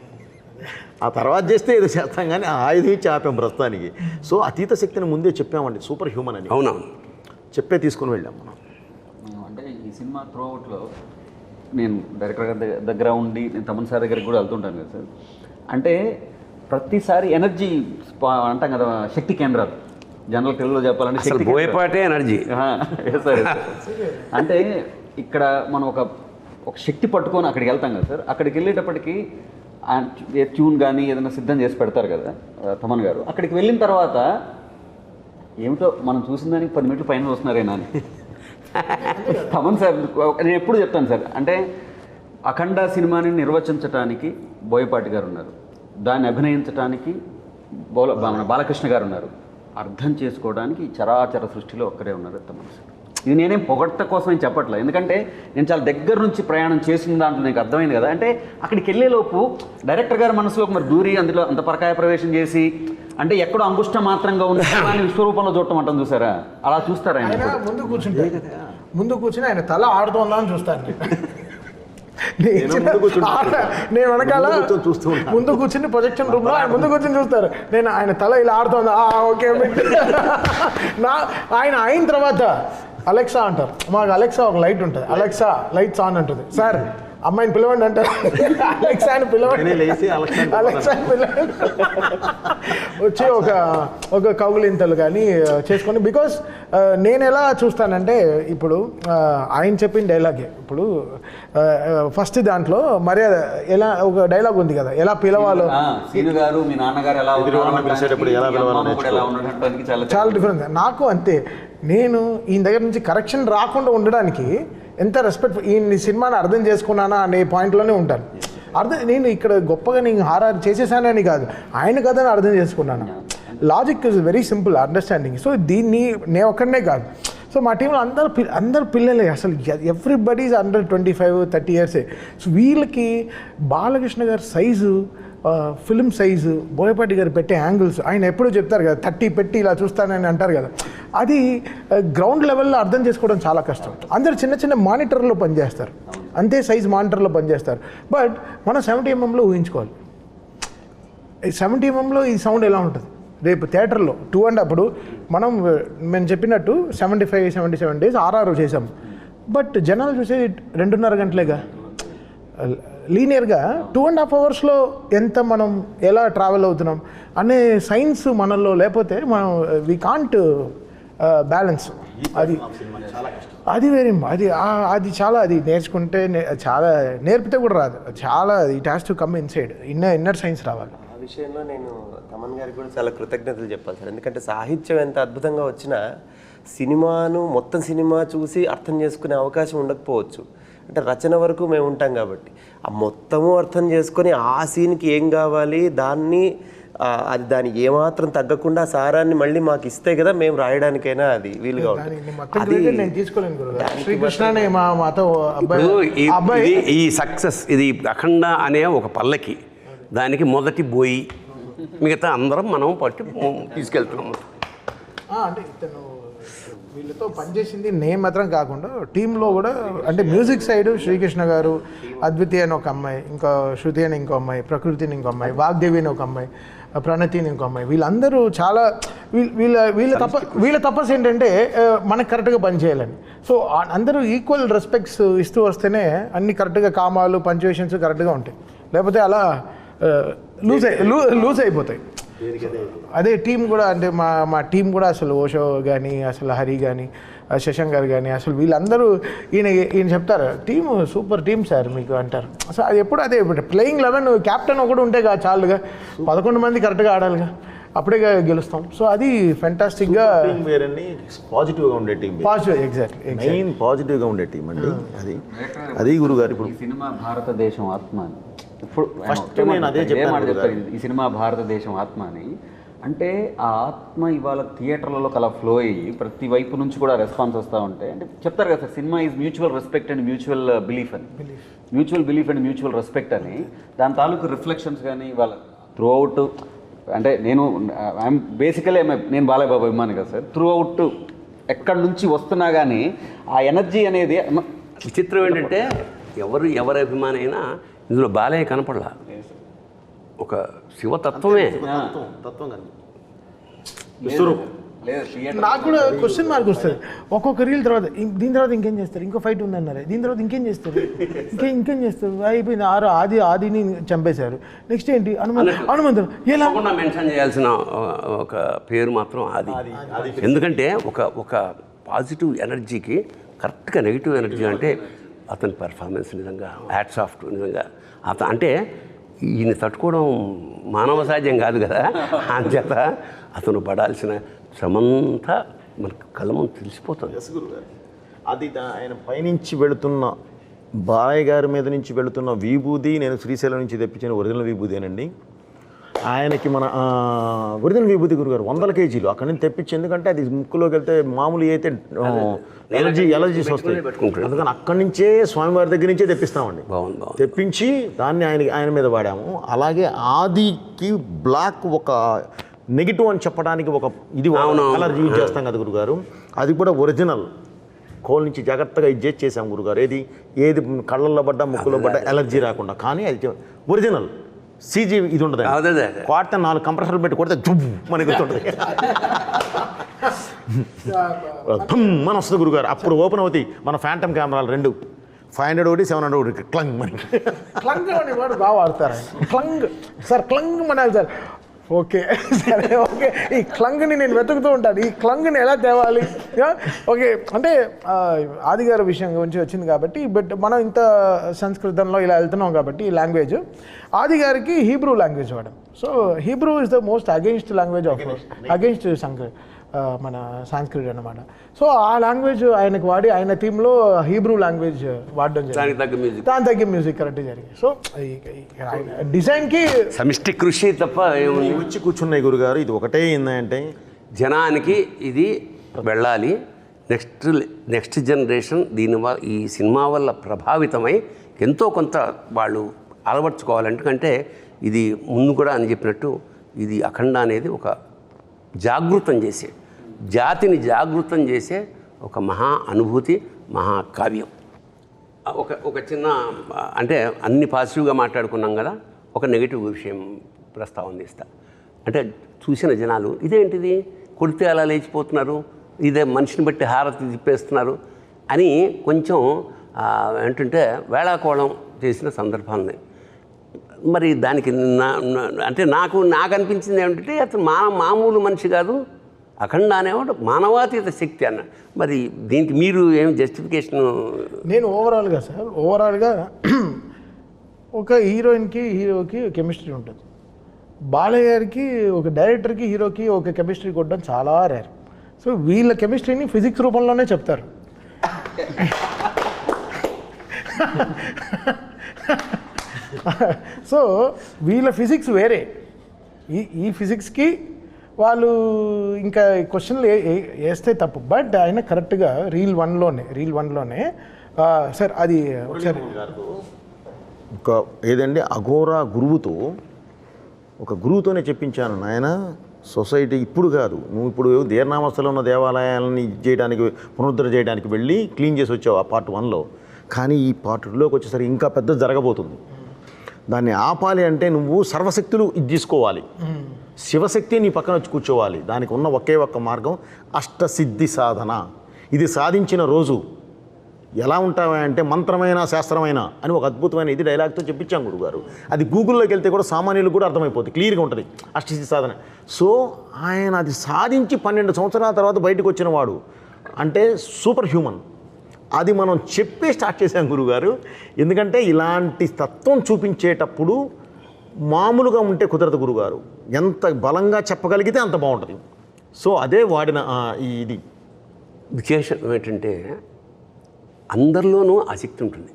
ఆ తర్వాత చేస్తే ఏదో చేస్తాం కానీ ఆ ఆయుధం ఇచ్చి ఆపాం ప్రస్తుతానికి. సో అతీత శక్తిని ముందే చెప్పామండి, సూపర్ హ్యూమన్ అని. అవునవును, చెప్పే తీసుకుని వెళ్ళాం మనం. అంటే ఈ సినిమా త్రూఅవుట్లో నేను డైరెక్టర్ గారి దగ్గర ఉండి నేను తమన్ సార్ దగ్గరికి కూడా వెళ్తుంటాను కదా సార్. అంటే ప్రతిసారి ఎనర్జీ అంటాం కదా, శక్తి కేంద్రాలు, జనరల్ తెలుగులో చెప్పాలంటే శక్తి బోయపాటే ఎనర్జీ. సార్ అంటే ఇక్కడ మనం ఒక శక్తి పట్టుకొని అక్కడికి వెళ్తాం కదా సార్. అక్కడికి వెళ్ళేటప్పటికి ట్యూన్ కానీ ఏదైనా సిద్ధం చేసి పెడతారు కదా తమన్ గారు. అక్కడికి వెళ్ళిన తర్వాత ఏమిటో మనం చూసిన దానికి 10 మినిట్లు పైన వస్తున్నారేనా అని తమన్ సార్ నేను ఎప్పుడు చెప్తాను సార్. అంటే అఖండ సినిమాని నిర్వచించడానికి బోయపాటి గారు ఉన్నారు, దాన్ని అభినయించడానికి బాలకృష్ణ గారు ఉన్నారు, అర్థం చేసుకోవడానికి చరాచర సృష్టిలో ఒక్కరే ఉన్నారు తమన్ సార్. ఇది నేనేం పొగడ్త కోసం ఏం చెప్పట్లేదు, ఎందుకంటే నేను చాలా దగ్గర నుంచి ప్రయాణం చేసిన దాంట్లో నాకు అర్థమైంది కదా. అంటే అక్కడికి వెళ్ళేలోపు డైరెక్టర్ గారి మనసులోకి మరి దూరి అందులో అంత పరకాయ ప్రవేశం చేసి అంటే ఎక్కడో అంగుష్ట మాత్రంగా ఉన్న విశ్వరూపంలో చూడటం అంటాం చూసారా, అలా చూస్తారా? ఆయన ముందు కూర్చుని ఆయన తల ఆడుతోందా అని చూస్తాను నేను వెనకాల ముందు కూర్చుని ప్రొజెక్షన్ రూమ్ లో ఆయన ముందు కూర్చొని చూస్తారు, నేను ఆయన తల ఇలా ఆడుతోందా ఓకే ఆయన అయిన తర్వాత అలెక్సా అంటారు. మాకు అలెక్సా ఒక లైట్ ఉంటుంది, అలెక్సా లైట్స్ ఆన్ అంటుంది. సార్ అమ్మాయిని పిలవండి అంటారు, అలెక్సాని పిలవండి, అలెక్సాని పిలవండి వచ్చి ఒక కౌగులింతలు కానీ చేసుకొని. బికాస్ నేను ఎలా చూస్తానంటే ఇప్పుడు ఆయన చెప్పిన డైలాగే, ఇప్పుడు ఫస్ట్ దాంట్లో మర్యాద ఎలా ఒక డైలాగ్ ఉంది కదా, ఎలా పిలవాలో, చాలా డిఫరెన్స్. నాకు అంతే, నేను ఈయన దగ్గర నుంచి కరెక్షన్ రాకుండా ఉండడానికి ఎంత రెస్పెక్ట్, ఈ సినిమాని అర్థం చేసుకున్నానా అనే పాయింట్లోనే ఉంటాను. నేను ఇక్కడ గొప్పగా నేను హారర్ చేసేసానని కాదు, ఆయన కథని అర్థం చేసుకున్నాను. Logic is very simple understanding. So దీన్ని నేను ఒక్కడనే కాదు, సో మా టీంలో అందరు పిల్లలే, అసలు ఎవ్రీబడి ఈజ్ అండర్ 25-30 ఇయర్సే. సో వీళ్ళకి బాలకృష్ణ గారి సైజు, ఫిల్మ్ సైజు, బోయపాటి గారు పెట్టే యాంగిల్స్, ఆయన ఎప్పుడూ చెప్తారు కదా 30 పెట్టి ఇలా చూస్తానని అంటారు కదా, అది గ్రౌండ్ లెవెల్లో అర్థం చేసుకోవడం చాలా కష్టం. అందరు చిన్న చిన్న మానిటర్లో పనిచేస్తారు, అంతే సైజ్ మానిటర్లో పనిచేస్తారు. బట్ మనం 70 mm ఊహించుకోవాలి, 70 mm ఈ సౌండ్ ఎలా ఉంటుంది రేపు థియేటర్లో 2.5. అప్పుడు మేము చెప్పినట్టు 75-77 days RR చేసాం, బట్ జనాలు చూసేది 2.5 గంటలేగా. లీనియర్గా 2.5 hours ఎంత మనం ఎలా ట్రావెల్ అవుతున్నాం అనే సైన్స్ మనలో లేకపోతే మనం వీ కాంట్ బ్యాలెన్స్. అది వెరీ అది చాలా, అది నేర్చుకుంటే చాలా, నేర్పితే కూడా రాదు, చాలా it has to come inside, inner science రావాలి. ఆ విషయంలో నేను తమన్ గారికి కూడా చాలా కృతజ్ఞతలు చెప్పాలి సార్. ఎందుకంటే సాహిత్యం ఎంత అద్భుతంగా వచ్చినా సినిమాను మొత్తం సినిమా చూసి అర్థం చేసుకునే అవకాశం ఉండకపోవచ్చు. అంటే రచన వరకు మేము ఉంటాం కాబట్టి ఆ మొత్తము అర్థం చేసుకొని ఆ సీన్కి ఏం కావాలి దాన్ని అది దానికి ఏమాత్రం తగ్గకుండా సారాన్ని మళ్ళీ మాకు ఇస్తే కదా మేము రాయడానికైనా అది వీలుగా ఉంటుంది. నేను తీసుకోలేను గురుగారు. శ్రీకృష్ణనే మాతో ఇప్పుడు ఈ సక్సెస్ ఇది అఖండ అనే ఒక పల్లకి, దానికి మొదటి బోయి, మిగతా అందరం మనం పట్టి తీసుకెళ్తున్నాము. అంటే ఇతను వీళ్ళతో పనిచేసింది నేను మాత్రం కాకుండా టీంలో కూడా, అంటే మ్యూజిక్ సైడ్ శ్రీకృష్ణ గారు, అద్వితీయ అని ఒక అమ్మాయి, ఇంకా శృతి అని ఇంకో అమ్మాయి, ప్రకృతి అని ఇంకో అమ్మాయి, వాగ్దేవి అని ఒక అమ్మాయి, ప్రణతి అని ఇంకో అమ్మాయి, వీళ్ళందరూ చాలా వీళ్ళ తపస్సు ఏంటంటే మనకు కరెక్ట్గా పనిచేయాలని. సో అందరూ ఈక్వల్ రెస్పెక్ట్స్ ఇస్తూ వస్తేనే అన్ని కరెక్ట్గా కామాలు పంచువేషన్స్ కరెక్ట్గా ఉంటాయి, లేకపోతే అలా లూజ్ అయిపోతాయి. అదే టీం కూడా, అంటే మా టీం కూడా అసలు ఓషో కానీ, అసలు హరి కానీ, శశాంక్ గారు కానీ, అసలు వీళ్ళందరూ ఈయన చెప్తారు టీము సూపర్ టీం సార్ మీకు అంటారు. సో అది ఎప్పుడు అదే ప్లేయింగ్ 11 క్యాప్టెన్ ఒకటి ఉంటే చాలుగా, 11 మంది కరెక్ట్గా ఆడాలిగా, అప్పుడే గెలుస్తాం. సో అది ఫెంటాస్టిక్గా పాజిటివ్గా ఉండే టీం, పాజిటివ్ ఎగ్జాక్ట్లీ మెయిన్ పాజిటివ్గా ఉండే టీం అండి. అది గురుగారు ఇప్పుడు సినిమా భారతదేశం ఆత్మ అని ఇప్పుడు ఫస్ట్ నేను అదే చెప్పాను. ఈ సినిమా భారతదేశం ఆత్మ అని అంటే ఆ ఆత్మ ఇవాళ థియేటర్లలో కలా ఫ్లో అయ్యి ప్రతి వైపు నుంచి కూడా రెస్పాన్స్ వస్తూ ఉంటాయి. అంటే చెప్తారు కదా sir, cinema is mutual respect and mutual belief అని, mutual belief and mutual respect అని. దాని తాలూకు రిఫ్లెక్షన్స్ కానీ ఇవాళ త్రూ అవుట్, అంటే ఐఎమ్ బేసికలీ నేను బాలయ్య బాబు అభిమాని కదా సార్, త్రూ అవుట్ ఎక్కడి నుంచి వస్తున్నా కానీ ఆ ఎనర్జీ అనేది. విచిత్రం ఏంటంటే ఎవరి అభిమాని అయినా ఇందులో బాలయ్య కనపడలా, ఒక శివతత్వమే. నాకు కూడా క్వశ్చన్ మార్క్ వస్తుంది ఒక్కొక్క రీల్ తర్వాత. దీని తర్వాత ఇంకేం చేస్తారు, ఇంకో ఫైట్ ఉందన్నారు, దీని తర్వాత ఇంకేం చేస్తారు, ఇంకేం చేస్తారు, అయిపోయింది. ఆదిని చంపేశారు, నెక్స్ట్ ఏంటి హనుమంతుడు. ఎలా మెన్షన్ చేయాల్సిన ఒక పేరు మాత్రం ఆది. ఎందుకంటే ఒక పాజిటివ్ ఎనర్జీకి కరెక్ట్గా నెగిటివ్ ఎనర్జీ అంటే అతని పెర్ఫార్మెన్స్ నిజంగా హ్యాట్స్ ఆఫ్ నిజంగా. అంటే ఈయన తట్టుకోవడం మానవ సహజం కాదు కదా, అంచేత అతను పడాల్సిన శ్రమంతా మనకు కళ్ళ ముందు తెలిసిపోతుంది. అది ఆయన పైనుంచి వెళుతున్న బాలయ్య గారి మీద నుంచి వెళుతున్న విభూది నేను శ్రీశైలం నుంచి తెప్పించిన ఒరిజినల్ విభూదేనండి. ఆయనకి మన ఒరిజినల్ విభూతి గురుగారు 100 కేజీలు అక్కడి నుంచి తెప్పించి, ఎందుకంటే అది ముక్కులోకి వెళ్తే మామూలు అయితే ఎలర్జీస్ వస్తాయి, అందుకని అక్కడి నుంచే స్వామివారి దగ్గర నుంచే తెప్పిస్తామండి. తెప్పించి దాన్ని ఆయన మీద వాడాము. అలాగే ఆదికి బ్లాక్ ఒక నెగిటివ్ అని చెప్పడానికి ఒక ఇది కలర్ యూజ్ చేస్తాం కదా గురుగారు, అది కూడా ఒరిజినల్ కోల్ నుంచి జాగ్రత్తగా ఇది చేసాం గురుగారు. ఏది కళ్ళల్లో పడ్డా ముక్కులో పడ్డా ఎలర్జీ రాకుండా, కానీ అది ఒరిజినల్ సీజీ ఇది ఉంటుంది. కొడితే 4 కంప్రెసర్లు పెట్టి కొడితే జుబ్బు మనకి గుర్తుంటుంది, మన వస్తుంది గురుగారు. అప్పుడు ఓపెన్ అవుతాయి మన ఫ్యాంటమ్ కెమెరాలు 2, 500 ఒకటి 700 ఒకటి క్లంగ్ మనకి. క్లంగ్ అనే వాడు బాగా వాడతారు. Clang sir, clang Manali sir. Okay సరే, ఓకే. ఈ క్లంగ్ని నేను వెతుకుతూ ఉంటాను, ఈ క్లంగ్ని ఎలా తేవాలి. ఓకే, అంటే ఆది గారి విషయం గురించి వచ్చింది కాబట్టి, బట్ మనం ఇంత సంస్కృతంలో ఇలా వెళ్తున్నాం కాబట్టి ఈ లాంగ్వేజ్ ఆది గారికి హీబ్రూ లాంగ్వేజ్ వాడడం. So Hebrew is the most against language of against మన సాంస్క్రిట్ అనమాట. సో ఆ లాంగ్వేజ్ ఆయనకు వాడి ఆయన థీమ్లో హీబ్రూ లాంగ్వేజ్ వాడడం జరిగింది, దాని తగ్గ మ్యూజిక్ కరెక్ట్ జరిగింది. సో డిజైన్కి సమిష్టి కృషి తప్ప వచ్చి కూర్చున్నాయి గురుగారు. ఇది ఒకటే ఏంటంటే జనానికి ఇది వెళ్ళాలి, నెక్స్ట్ జనరేషన్ ఈ సినిమా వల్ల ప్రభావితమై ఎంతో కొంత వాళ్ళు అలవర్చుకోవాలి. ఎందుకంటే ఇది ముందు కూడా అని చెప్పినట్టు ఇది అఖండ అనేది ఒక జాగృతం చేసే, జాతిని జాగృతం చేసే ఒక మహా అనుభూతి, మహాకావ్యం. ఒక చిన్న, అంటే అన్ని పాజిటివ్గా మాట్లాడుకున్నాం కదా, ఒక నెగిటివ్ విషయం ప్రస్తావన ఇస్తా. అంటే చూసిన జనాలు ఇదేంటిది కొడితే అలా లేచిపోతున్నారు, ఇదే మనిషిని బట్టి హారతి తిప్పేస్తున్నారు అని కొంచెం ఏంటంటే వేళాకోళం చేసిన సందర్భాలని. మరి దానికి అంటే నాకు అనిపించింది ఏమిటంటే అతను మామూలు మనిషి కాదు, అఖండ అనేవాడు మానవాతీత శక్తి అన్న. మరి దీనికి మీరు ఏం జస్టిఫికేషన్? నేను ఓవరాల్గా ఒక హీరోయిన్కి హీరోకి కెమిస్ట్రీ ఉంటుంది, బాలయ్య గారికి ఒక డైరెక్టర్కి హీరోకి ఒక కెమిస్ట్రీ కొట్టడం చాలా రేర్. సో వీళ్ళ కెమిస్ట్రీని ఫిజిక్స్ రూపంలోనే చెప్తారు. సో వీళ్ళ ఫిజిక్స్ వేరే, ఈ ఫిజిక్స్కి వాళ్ళు ఇంకా క్వశ్చన్లు వేస్తే తప్పు. బట్ ఆయన కరెక్ట్గా రీల్ వన్లోనే సార్ అది ఒకసారి ఒక ఏదండి అఘోరా గురువుతో, ఒక గురువుతోనే చెప్పించాను నాయన, సొసైటీ ఇప్పుడు కాదు, నువ్వు ఇప్పుడు దీర్ణావస్థలో ఉన్న దేవాలయాలని చేయడానికి పునరుద్ధరణ చేయడానికి వెళ్ళి క్లీన్ చేసి వచ్చావు ఆ పార్ట్ 1లో. కానీ ఈ పార్ట్ 2లోకి వచ్చేసరికి ఇంకా పెద్ద జరగబోతుంది. దాన్ని ఆపాలి అంటే నువ్వు సర్వశక్తులు ఇది తీసుకోవాలి, శివశక్తి నీ పక్కన వచ్చి కూర్చోవాలి. దానికి ఉన్న ఒకే ఒక్క మార్గం అష్టసిద్ధి సాధన. ఇది సాధించిన రోజు ఎలా ఉంటావా అంటే మంత్రమైన శాస్త్రమైన అని ఒక అద్భుతమైన ఇది డైలాగ్తో చెప్పించాం గురుగారు. అది గూగుల్లోకి వెళ్తే కూడా సామాన్యులకు కూడా అర్థమైపోతుంది, క్లియర్గా ఉంటుంది అష్టసిద్ధి సాధన. సో ఆయన అది సాధించి 12 సంవత్సరాల తర్వాత బయటకు వచ్చిన వాడు అంటే సూపర్ హ్యూమన్. అది మనం చెప్పే స్టార్ట్ చేశాం గురుగారు. ఎందుకంటే ఇలాంటి తత్వం చూపించేటప్పుడు మామూలుగా ఉంటే కుదరదు గురుగారు, ఎంత బలంగా చెప్పగలిగితే అంత బాగుంటుంది. సో అదే వాడిన ఇది విశేషం ఏంటంటే అందరిలోనూ ఆసక్తి ఉంటుంది,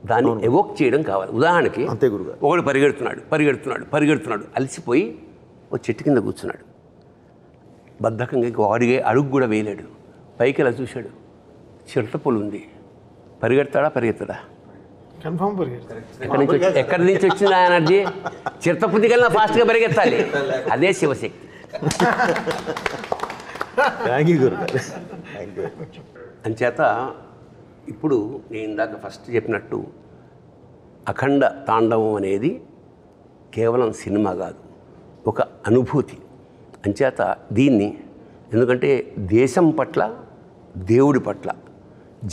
దాన్ని ఎవోక్ చేయడం కావాలి. ఉదాహరణకి అంతే గురుగారు. ఒకడు పరిగెడుతున్నాడు అలసిపోయి ఒక చెట్టు కింద కూర్చున్నాడు, బద్ధకంగా వాడిగే అడుగు కూడా వేయలేడు. పైకి ఇలా చూశాడు, చిరతపులు ఉంది, పరిగెడతాడా? కన్ఫర్మ్ ఎక్కడి నుంచి వచ్చింది ఆ ఎనర్జీ? చిరతపుంది కన్నా ఫాస్ట్గా పరిగెత్తాలి, అదే శివశక్తి. థ్యాంక్ యూ గురుగారు. అంచేత ఇప్పుడు నేను ఇందాక ఫస్ట్ చెప్పినట్టు అఖండ తాండవం అనేది కేవలం సినిమా కాదు, ఒక అనుభూతి. అంచేత దీన్ని ఎందుకంటే దేశం పట్ల, దేవుడి పట్ల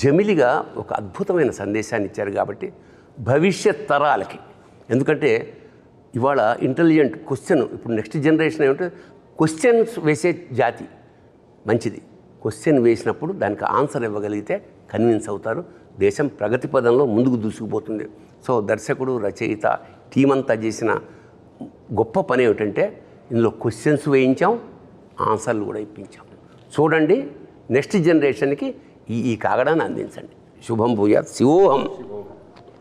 జమిలిగా ఒక అద్భుతమైన సందేశాన్ని ఇచ్చారు కాబట్టి భవిష్యత్ తరాలకి, ఎందుకంటే ఇవాళ ఇంటెలిజెంట్ క్వశ్చన్, ఇప్పుడు నెక్స్ట్ జనరేషన్ ఏమంటే క్వశ్చన్స్ వేసే జాతి మంచిది. క్వశ్చన్ వేసినప్పుడు దానికి ఆన్సర్ ఇవ్వగలిగితే కన్విన్స్ అవుతారు, దేశం ప్రగతి పదంలో ముందుకు దూసుకుపోతుంది. సో దర్శకుడు, రచయిత, టీం అంతా చేసిన గొప్ప పని ఏమిటంటే ఇందులో క్వశ్చన్స్ వేయించాం, ఆన్సర్లు కూడా ఇప్పించాం. చూడండి, నెక్స్ట్ జనరేషన్కి ఈ కాగడాన్ని అందించండి. శుభం భూయాత్. శివోహం.